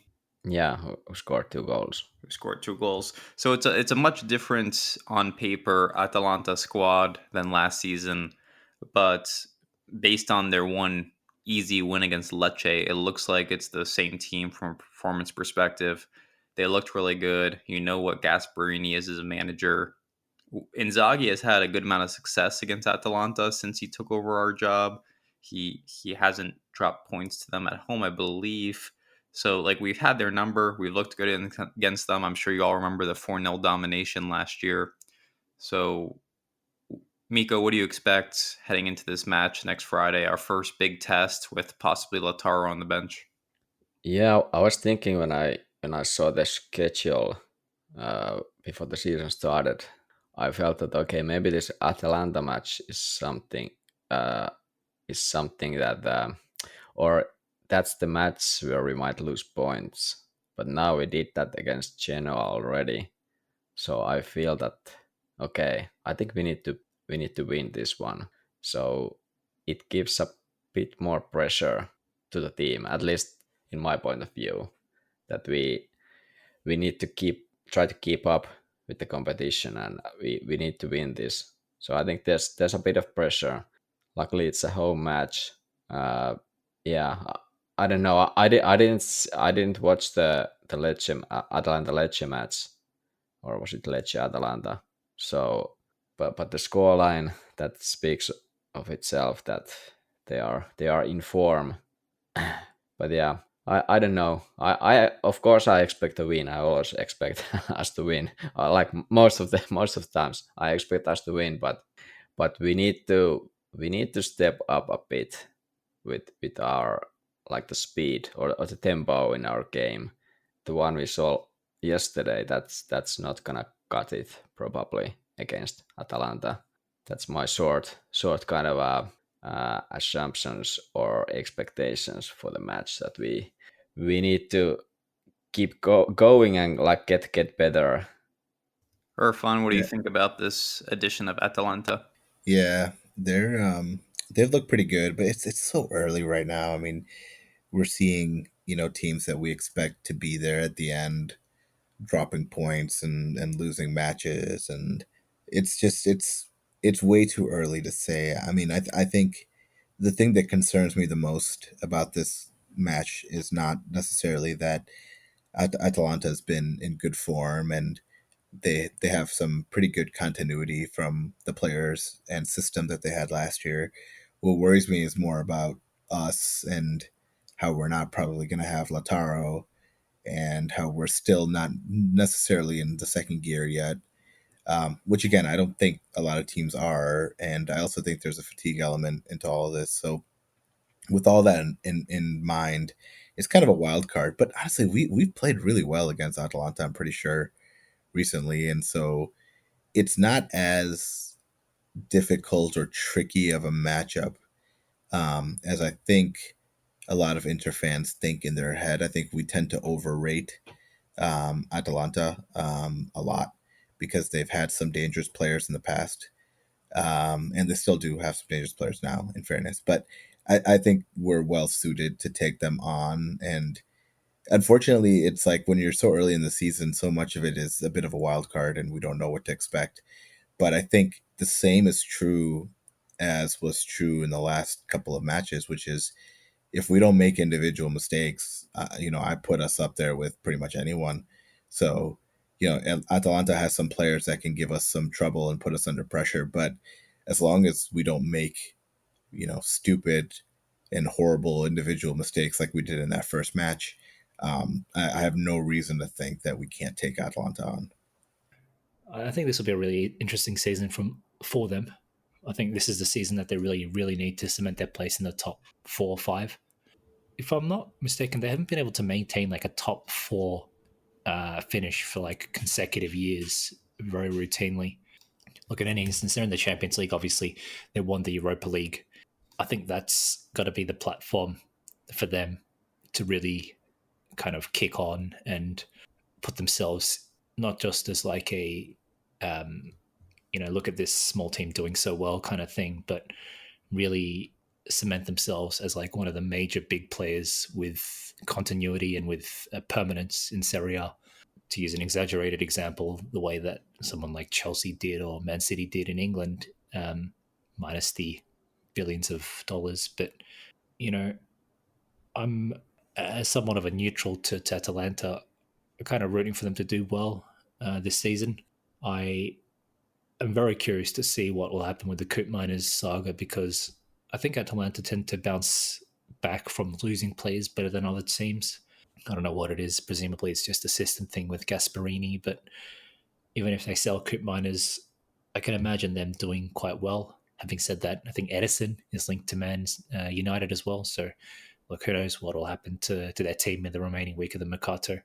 Yeah, who scored 2 goals. Who scored 2 goals. So it's a much different on paper Atalanta squad than last season, but based on their one easy win against Lecce, it looks like it's the same team from a performance perspective. They looked really good. You know what Gasparini is as a manager. Inzaghi has had a good amount of success against Atalanta since he took over our job. He hasn't dropped points to them at home, I believe. So like we've had their number. We've looked good against them. I'm sure you all remember the 4-0 domination last year. So Miko, what do you expect heading into this match next Friday? Our first big test with possibly Lautaro on the bench. Yeah, I was thinking when I saw the schedule before the season started, I felt that okay, maybe this Atalanta match uh, is something that or that's the match where we might lose points. But now we did that against Genoa already, so I feel that okay, I think we need to win this one. So it gives a bit more pressure to the team, at least in my point of view, that we need to try to keep up with the competition, and we need to win this. So I think there's a bit of pressure. Luckily, it's a home match. Uh, yeah, I don't know. I didn't watch the Lecce Atalanta Lecce match, or was it Lecce Atalanta? So, but the scoreline that speaks of itself that they are in form. But yeah, I don't know. I of course I expect to win. I always expect us to win. Like most of the times, I expect us to win. But we need to step up a bit with our like the speed or the tempo in our game. The one we saw yesterday, that's not gonna cut it probably against Atalanta. That's my short kind of assumptions or expectations for the match, that we need to keep going and like get better. Irfan, what do you Yeah, think about this edition of Atalanta? yeah, they've looked pretty good, but it's so early right now. I mean, we're seeing teams that we expect to be there at the end dropping points and losing matches, and it's just it's way too early to say. I mean, I think the thing that concerns me the most about this match is not necessarily that Atalanta has been in good form, and they have some pretty good continuity from the players and system that they had last year. What worries me is more about us and how we're not probably going to have Lautaro, and how we're still not necessarily in the second gear yet. Which again, I don't think a lot of teams are, and I also think there's a fatigue element into all of this. So, with all that in mind, it's kind of a wild card. But honestly, we've played really well against Atalanta. I'm pretty sure recently, and so it's not as difficult or tricky of a matchup as I think a lot of Inter fans think in their head. I think we tend to overrate Atalanta a lot because they've had some dangerous players in the past, and they still do have some dangerous players now, in fairness. But I think we're well suited to take them on. And unfortunately, it's like when you're so early in the season, so much of it is a bit of a wild card, and we don't know what to expect. But I think the same is true as was true in the last couple of matches, which is if we don't make individual mistakes, I put us up there with pretty much anyone. So, Atalanta has some players that can give us some trouble and put us under pressure. But as long as we don't make, stupid and horrible individual mistakes like we did in that first match, I have no reason to think that we can't take Atalanta on. I think this will be a really interesting season for them. I think this is the season that they really need to cement their place in the top 4 or 5. If I'm not mistaken, they haven't been able to maintain like a top 4 finish for like consecutive years very routinely. Look, at any instance, they're in the Champions League. Obviously, they won the Europa League. I think that's got to be the platform for them to really kind of kick on and put themselves not just as like a look at this small team doing so well kind of thing, but really cement themselves as like one of the major big players with continuity and with permanence in Serie A. To use an exaggerated example, the way that someone like Chelsea did or Man City did in England, minus the billions of dollars. But, you know, I'm as somewhat of a neutral to Atalanta, kind of rooting for them to do well this season. I am very curious to see what will happen with the Coop Miners saga, because I think Atalanta tend to bounce back from losing players better than other teams. I don't know what it is. Presumably, it's just a system thing with Gasparini. But even if they sell Coop Miners, I can imagine them doing quite well. Having said that, I think Edison is linked to Man United as well. So, look, who knows what will happen to their team in the remaining week of the Mercato.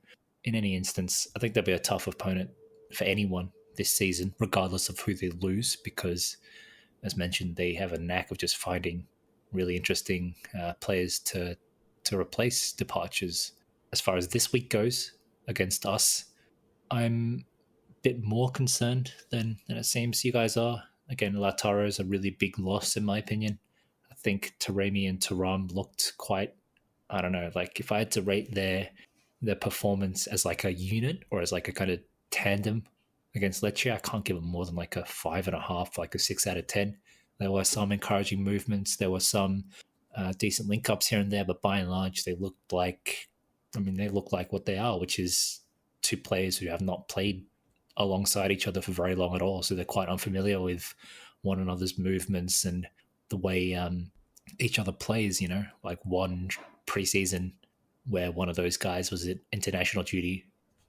In any instance, I think they'll be a tough opponent for anyone this season, regardless of who they lose, because, as mentioned, they have a knack of just finding really interesting players to replace departures. As far as this week goes against us, I'm a bit more concerned than it seems you guys are. Again, Lautaro is a really big loss in my opinion. I think Taremi and Thuram looked quite, I don't know, like if I had to rate their performance as like a unit or as like a kind of tandem against Lecce, I can't give them more than like a 5.5, like a 6 out of 10. There were some encouraging movements. There were some decent link ups here and there, but by and large, they look like what they are, which is two players who have not played alongside each other for very long at all. So they're quite unfamiliar with one another's movements and the way each other plays, you know, like one preseason where one of those guys was at international duty.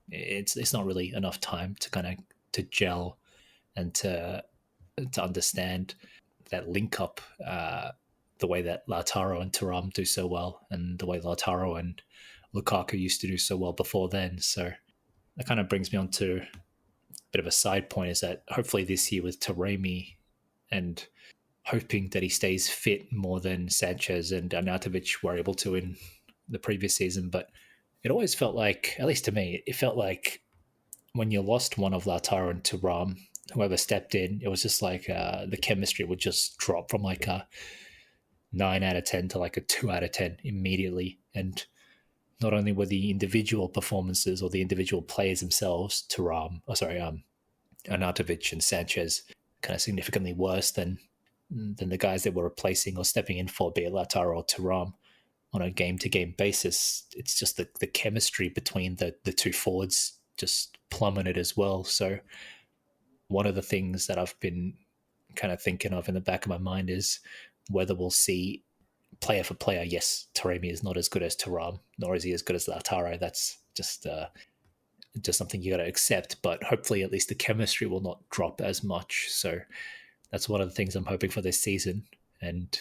It's not really enough time to kind of to gel and to understand that link up, the way that Lautaro and Thuram do so well, and the way Lautaro and Lukaku used to do so well before then. So that kind of brings me on to a bit of a side point, is that hopefully this year with Taremi, and hoping that he stays fit more than Sanchez and Arnautovic were able to in the previous season. But it always felt like, at least to me, it felt like when you lost one of Lautaro and Thuram, whoever stepped in, it was just like the chemistry would just drop from like a 9 out of 10 to like a 2 out of 10 immediately. And not only were the individual performances or the individual players themselves, Arnautovic and Sanchez, kind of significantly worse than the guys that were replacing or stepping in for, be it Lautaro or Thuram, on a game-to-game basis. It's just the chemistry between the two forwards just plummeted as well. So one of the things that I've been kind of thinking of in the back of my mind is whether we'll see player for player. Yes, Taremi is not as good as Thuram, nor is he as good as Lautaro. That's just something you got to accept. But hopefully, at least the chemistry will not drop as much. So that's one of the things I'm hoping for this season. And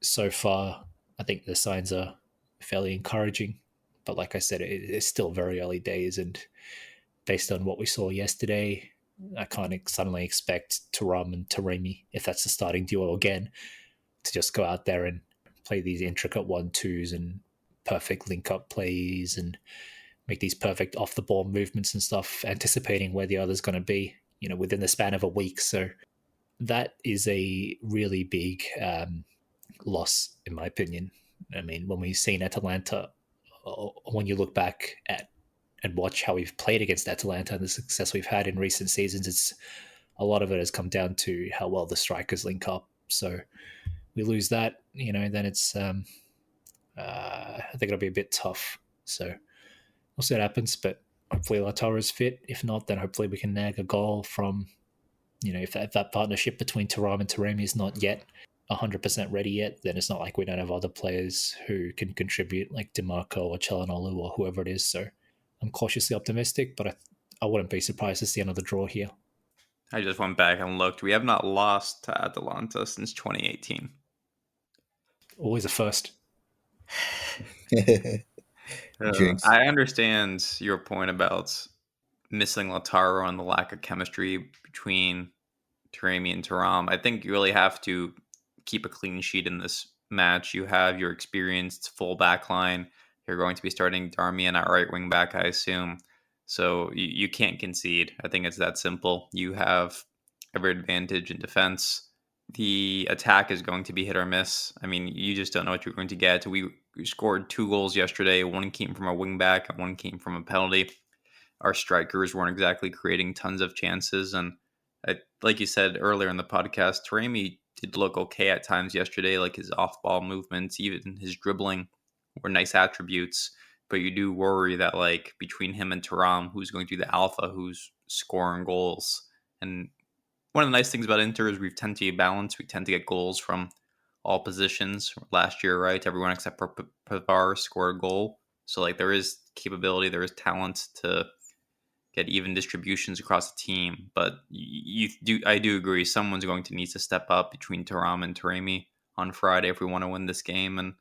so far, I think the signs are fairly encouraging. But like I said, it's still very early days. And based on what we saw yesterday, I can't suddenly expect Thuram and Taremi, if that's the starting duo again, to just go out there and play these intricate 1-2s and perfect link-up plays and make these perfect off-the-ball movements and stuff, anticipating where the other's going to be, you know, within the span of a week. So that is a really big loss, in my opinion. I mean, when we've seen Atalanta, when you look back at and watch how we've played against Atalanta and the success we've had in recent seasons, it's a lot of it has come down to how well the strikers link up. So we lose that, you know, then it's I think it'll be a bit tough. So we'll see what happens, but hopefully Lautaro is fit. If not, then hopefully we can nag a goal from, you know, if that partnership between Thuram and Taremi is not yet 100% ready yet, then it's not like we don't have other players who can contribute, like DeMarco or Çalhanoğlu or whoever it is. So I'm cautiously optimistic, but I wouldn't be surprised to see another draw here. I just went back and looked. We have not lost to Atalanta since 2018. Always a first. I understand your point about missing Lautaro and the lack of chemistry between Taremi and Thuram. I think you really have to keep a clean sheet in this match. You have your experienced full back line. You're going to be starting Darmian at right wing back, I assume. So you can't concede. I think it's that simple. You have every advantage in defense. the attack is going to be hit or miss. I mean, you just don't know what you're going to get. We scored 2 goals yesterday. One came from a wing back and one came from a penalty. Our strikers weren't exactly creating tons of chances. And like you said earlier in the podcast, Taremi did look okay at times yesterday. Like his off-ball movements, even his dribbling were nice attributes. But you do worry that like between him and Thuram, who's going to be the alpha, who's scoring goals. And one of the nice things about Inter is we tend to be balanced. We tend to get goals from all positions. Last year, right, everyone except for Pavar scored a goal. So like there is capability, there is talent to get even distributions across the team. But I do agree, someone's going to need to step up between Thuram and Taremi on Friday if we want to win this game. And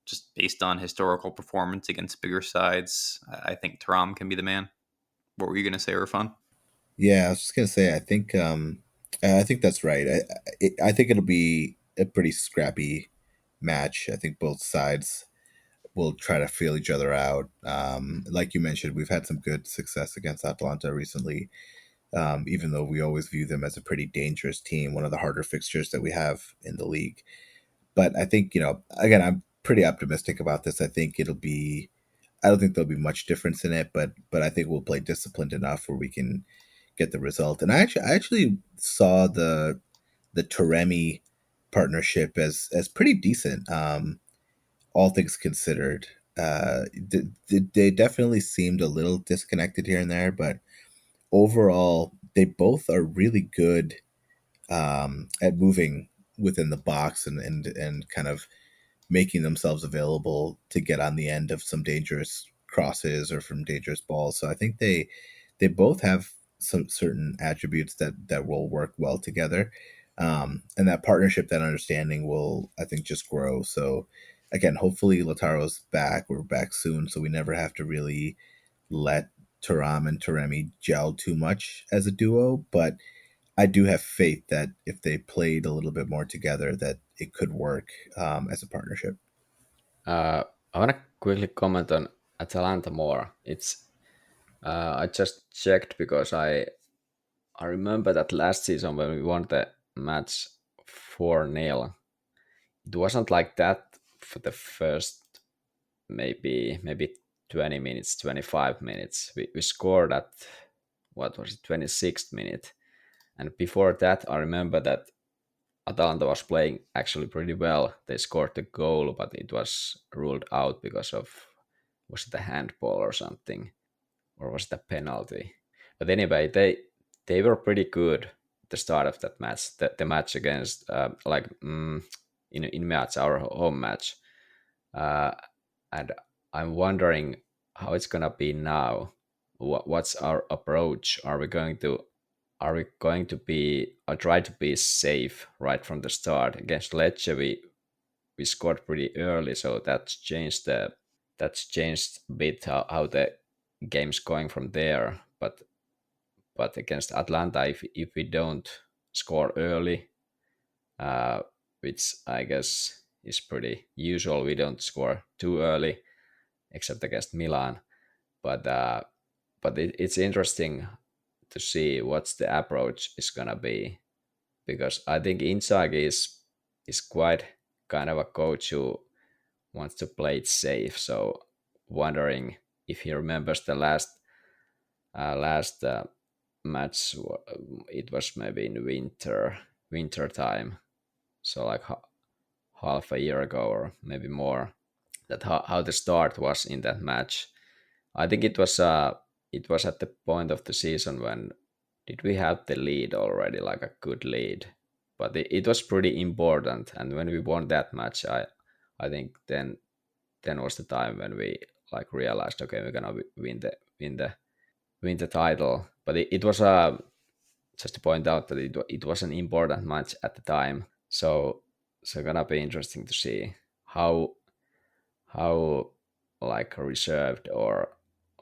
just based on historical performance against bigger sides, I think Thuram can be the man. What were you going to say, Irfan? Yeah, I was just gonna say, I think that's right. I think it'll be a pretty scrappy match. I think both sides will try to feel each other out. Like you mentioned, we've had some good success against Atalanta recently, even though we always view them as a pretty dangerous team, one of the harder fixtures that we have in the league. But I think, again, I'm pretty optimistic about this. I think it'll be. I don't think there'll be much difference in it, but I think we'll play disciplined enough where we can get the result. And I actually saw the Taremi partnership as pretty decent, all things considered. They definitely seemed a little disconnected here and there, but overall, they both are really good at moving within the box and kind of making themselves available to get on the end of some dangerous crosses or from dangerous balls. So I think they both have some certain attributes that will work well together, and that partnership, that understanding, will, I think, just grow. So again, hopefully Lautaro's back. We're back soon, so we never have to really let Thuram and Taremi gel too much as a duo. But I do have faith that if they played a little bit more together, that it could work as a partnership. Uh, I want to quickly comment on Atalanta more. It's I just checked because I remember that last season when we won the match 4-0, it wasn't like that for the first maybe 20 minutes, 25 minutes. We scored at, what was it, 26th minute. And before that, I remember that Atalanta was playing actually pretty well. They scored the goal, but it was ruled out because of, was it a handball or something? Or was it a penalty? But anyway, they were pretty good at the start of that match. The match against, in match, our home match. Uh, and I'm wondering how it's gonna be now. What's our approach? Are we going to be try to be safe right from the start? Against Lecce, we scored pretty early, so that's changed a bit how the game's going from there. But against Atlanta, if we don't score early, uh, which I guess is pretty usual, we don't score too early, except against Milan. But it's interesting to see what's the approach is gonna be, because I think Inzaghi is quite kind of a coach who wants to play it safe. So wondering if he remembers the last match. It was maybe in winter time, so like half a year ago or maybe more. That how the start was in that match. I think it was at the point of the season when did we have the lead already, like a good lead, but it was pretty important. And when we won that match, I think then was the time when we like realized, okay, we're gonna win the title. But it was just to point out that it was an important match at the time. So gonna be interesting to see how like reserved or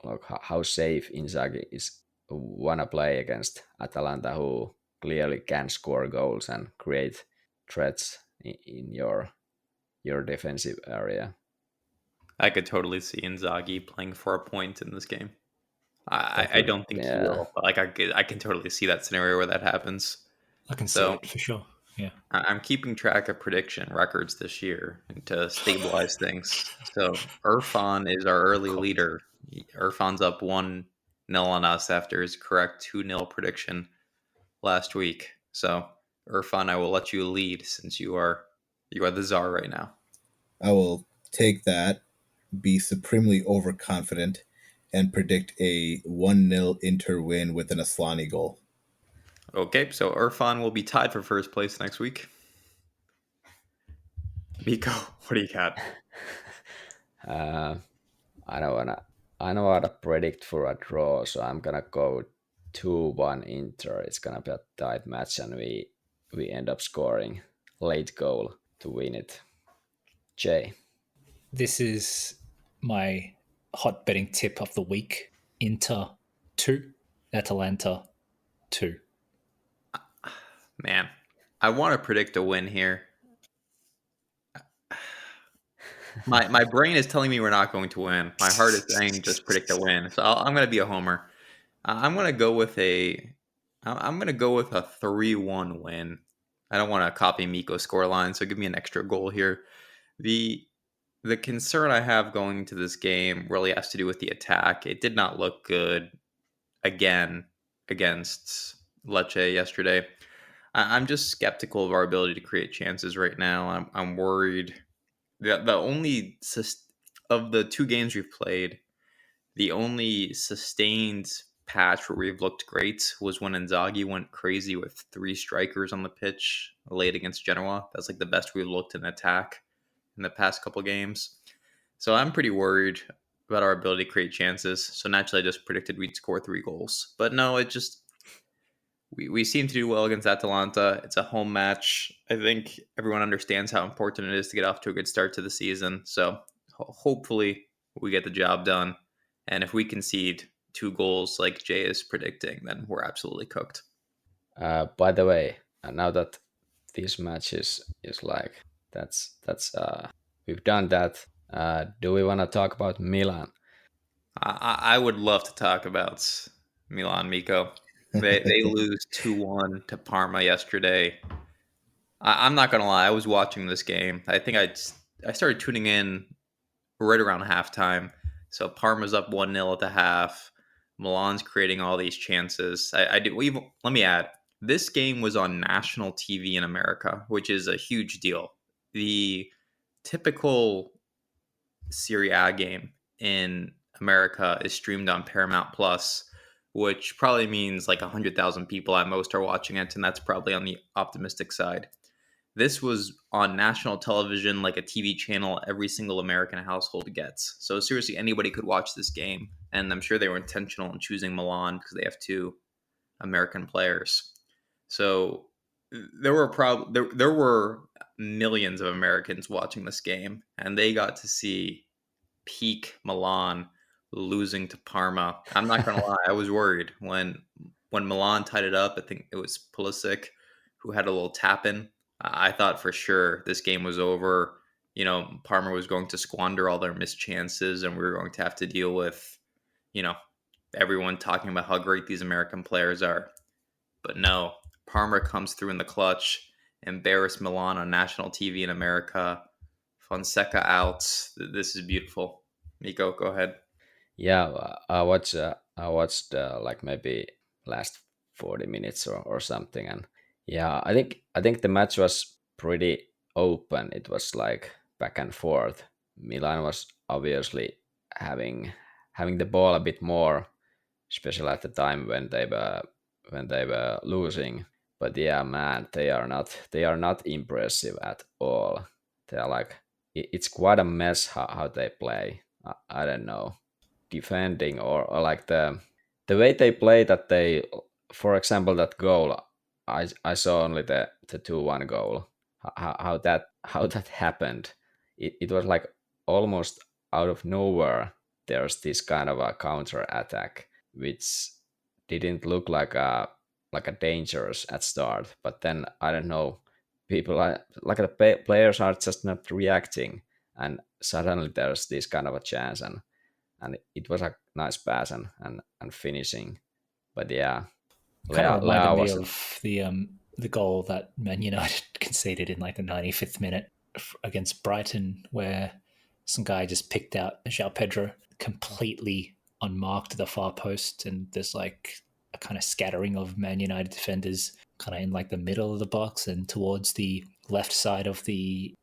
like how safe Inzaghi is wanna play against Atalanta, who clearly can score goals and create threats in your defensive area. I could totally see Inzaghi playing for a point in this game. I Definitely. don't think he Yeah, will, but like I can totally see that scenario where that happens. I can see So it for sure. Yeah. I'm keeping track of prediction records this year to stabilize things. So Irfan is our early Cooked. leader. Irfan's up 1-0 on us after his correct 2-0 prediction last week. So Irfan, I will let you lead since you are the czar right now. I will take that, be supremely overconfident, and predict a 1-0 Inter win with an Aslani goal. Okay, so Irfan will be tied for first place next week. Miko, what do you got? Uh, I don't wanna predict for a draw, so I'm gonna go 2-1 Inter. It's gonna be a tight match, and we end up scoring late goal to win it. Jay. This is my hot betting tip of the week. Inter 2, Atalanta 2. Man, I want to predict a win here. My brain is telling me we're not going to win. My heart is saying just predict a win. So I'm going to be a homer. I'm going to go with I'm going to go with a 3-1 win. I don't want to copy Miko's scoreline, so give me an extra goal here. The concern I have going into this game really has to do with the attack. It did not look good again against Lecce yesterday. I'm just skeptical of our ability to create chances right now. I'm worried. The only of the two games we've played, the only sustained patch where we've looked great was when Inzaghi went crazy with three strikers on the pitch late against Genoa. That's like the best we've looked in attack in the past couple games. So I'm pretty worried about our ability to create chances. So naturally, I just predicted we'd score 3 goals. But no, it just we seem to do well against Atalanta. It's a home match. I think everyone understands how important it is to get off to a good start to the season. So hopefully we get the job done. And if we concede 2 goals like Jay is predicting, then we're absolutely cooked. By the way, now that this match is like that's we've done that. Do we want to talk about Milan? I would love to talk about Milan, Miko. They lose 2-1 to Parma yesterday. I'm not gonna lie, I was watching this game. I think I started tuning in right around halftime. So Parma's up 1-0 at the half. Milan's creating all these chances. Let me add, this game was on national TV in America, which is a huge deal. The typical Serie A game in America is streamed on Paramount Plus, which probably means like 100,000 people at most are watching it, and that's probably on the optimistic side. This was on national television, like a TV channel every single American household gets. So seriously, anybody could watch this game, and I'm sure they were intentional in choosing Milan because they have 2 American players. So there were millions of Americans watching this game, and they got to see peak Milan losing to Parma. I'm not gonna lie, I was worried when Milan tied it up. I think it was Pulisic who had a little tap in. I thought for sure this game was over. You know, Parma was going to squander all their missed chances, and we were going to have to deal with, you know, everyone talking about how great these American players are. But no, Parma comes through in the clutch, embarrass Milan on national TV in America. Fonseca out. This is beautiful. Miko, go ahead. Yeah, I watched like maybe last 40 minutes or something, and yeah, I think the match was pretty open. It was like back and forth. Milan was obviously having the ball a bit more, especially at the time when they were losing. But yeah, man, they are not impressive at all. They are like it's quite a mess how they play. I don't know, defending or like the way they play, that they, for example, that goal, I saw only the 2-1 goal. How that happened. It was like almost out of nowhere. There's this kind of a counter attack which didn't look like a dangerous at start, but then I don't know, people are like the players are just not reacting, and suddenly there's this kind of a chance, and it was a nice pass and finishing. But yeah, Kind of Lea reminded me was of the goal that Man United conceded in like the 95th minute against Brighton, where some guy just picked out João Pedro completely unmarked to the far post, and there's like a kind of scattering of Man United defenders kind of in like the middle of the box and towards the left side of the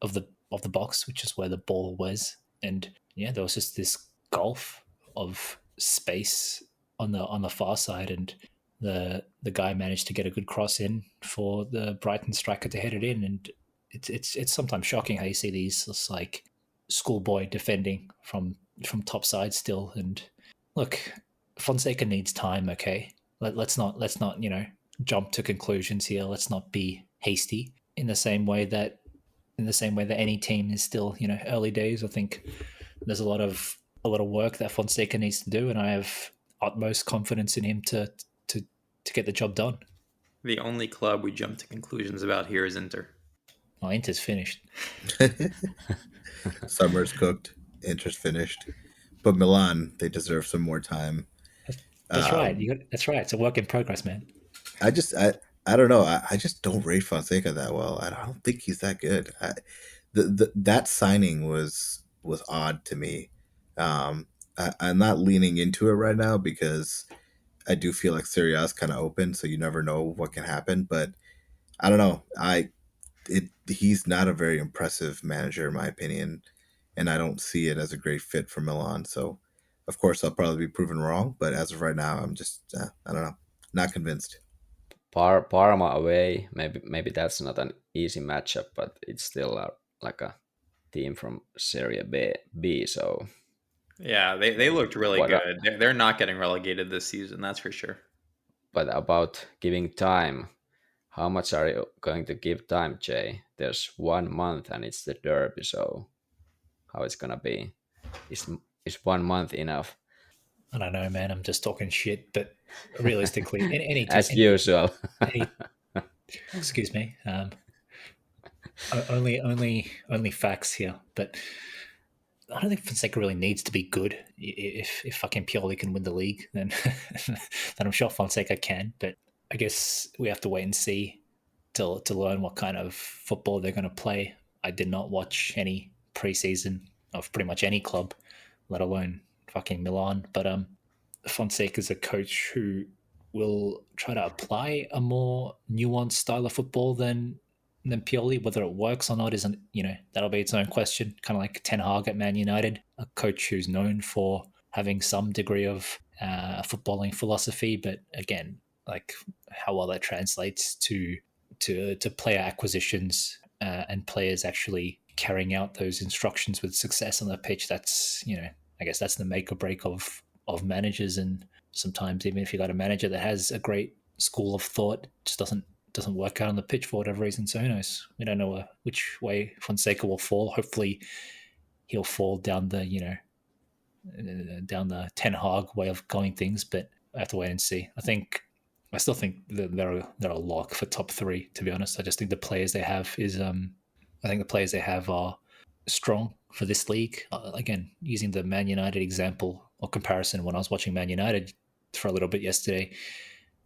box, which is where the ball was. And yeah, there was just this gulf of space on the far side, and the guy managed to get a good cross in for the Brighton striker to head it in. And it's sometimes shocking how you see these like schoolboy defending from top side still. And look, Fonseca needs time. Okay, let's not jump to conclusions here. Let's not be hasty in the same way that any team is still early days. I think there's a lot of work that Fonseca needs to do, and I have utmost confidence in him to get the job done. The only club we jump to conclusions about here is Inter. Oh, Inter's finished. Sommer's cooked. Inter's finished. But Milan, they deserve some more time. That's right. That's right. It's a work in progress, man. I don't know. I just don't rate Fonseca that well. I don't think he's that good. That signing was odd to me. I'm not leaning into it right now because I do feel like Serie A is kind of open, so you never know what can happen. But I don't know. He's not a very impressive manager, in my opinion, and I don't see it as a great fit for Milan. So, of course, I'll probably be proven wrong. But as of right now, I'm just I don't know, not convinced. Parma away, maybe that's not an easy matchup, but it's still like a team from Serie B. So yeah, they looked really What good. They're not getting relegated this season, that's for sure. But about giving time, how much are you going to give time, Jay? There's 1 month and it's the derby, so how it's gonna be? Is 1 month enough? I don't know, man. I'm just talking shit, but realistically, As usual. Excuse me. Only facts here, but I don't think Fonseca really needs to be good. If fucking Pioli can win the league, then then I'm sure Fonseca can. But I guess we have to wait and see to learn what kind of football they're going to play. I did not watch any preseason of pretty much any club, let alone fucking Milan. But Fonseca's a coach who will try to apply a more nuanced style of football than Pioli. Whether it works or not isn't, that'll be its own question. Kind of like Ten Hag at Man United, a coach who's known for having some degree of footballing philosophy, but again, like how well that translates to player acquisitions and players actually carrying out those instructions with success on the pitch. That's I guess that's the make or break of managers. And sometimes even if you got a manager that has a great school of thought, just doesn't work out on the pitch for whatever reason. So who knows? We don't know which way Fonseca will fall. Hopefully, he'll fall down the Ten Hag way of going things. But I have to wait and see. I still think that they're a lock for top 3. To be honest, I just think the players they have are strong for this league. Again, using the Man United example or comparison, when I was watching Man United for a little bit yesterday,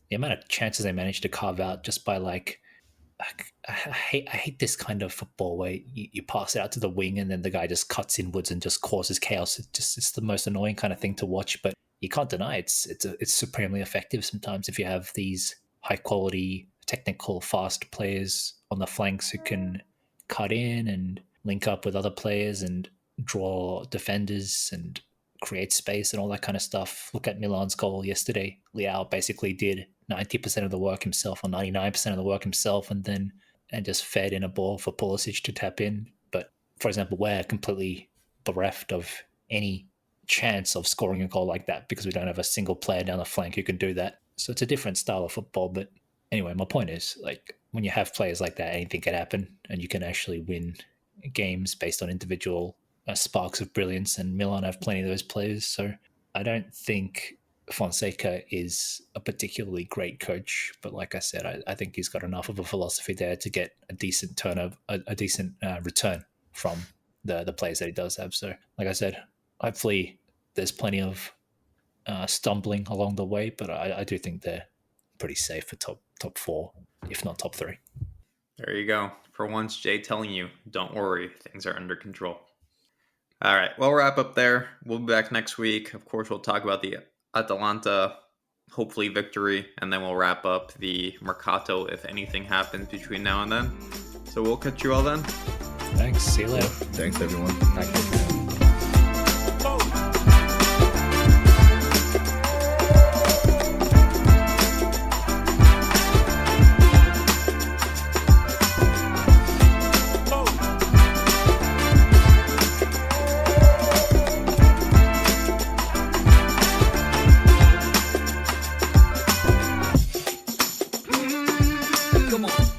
the amount of chances they managed to carve out just by I hate this kind of football where you pass it out to the wing and then the guy just cuts inwards and just causes chaos. It's the most annoying kind of thing to watch, but you can't deny it's supremely effective sometimes if you have these high quality, technical, fast players on the flanks who can cut in and link up with other players and draw defenders and create space and all that kind of stuff. Look at Milan's goal yesterday. Leao basically did 90% of the work himself or 99% of the work himself and just fed in a ball for Pulisic to tap in. But for example, we're completely bereft of any chance of scoring a goal like that because we don't have a single player down the flank who can do that. So it's a different style of football. But anyway, my point is, like, when you have players like that, anything can happen and you can actually win games based on individual sparks of brilliance, and Milan have plenty of those players. So I don't think Fonseca is a particularly great coach, but like I said, I think he's got enough of a philosophy there to get a decent return from the players that he does have. So like I said, hopefully there's plenty of stumbling along the way, but I do think they're pretty safe for top 4. if not top 3. There you go. For once, Jay telling you, don't worry, things are under control. All right, we'll wrap up there. We'll be back next week. Of course, we'll talk about the Atalanta, hopefully victory, and then we'll wrap up the Mercato if anything happens between now and then. So we'll catch you all then. Thanks. See you later. Thanks, everyone. Thank you. Come on.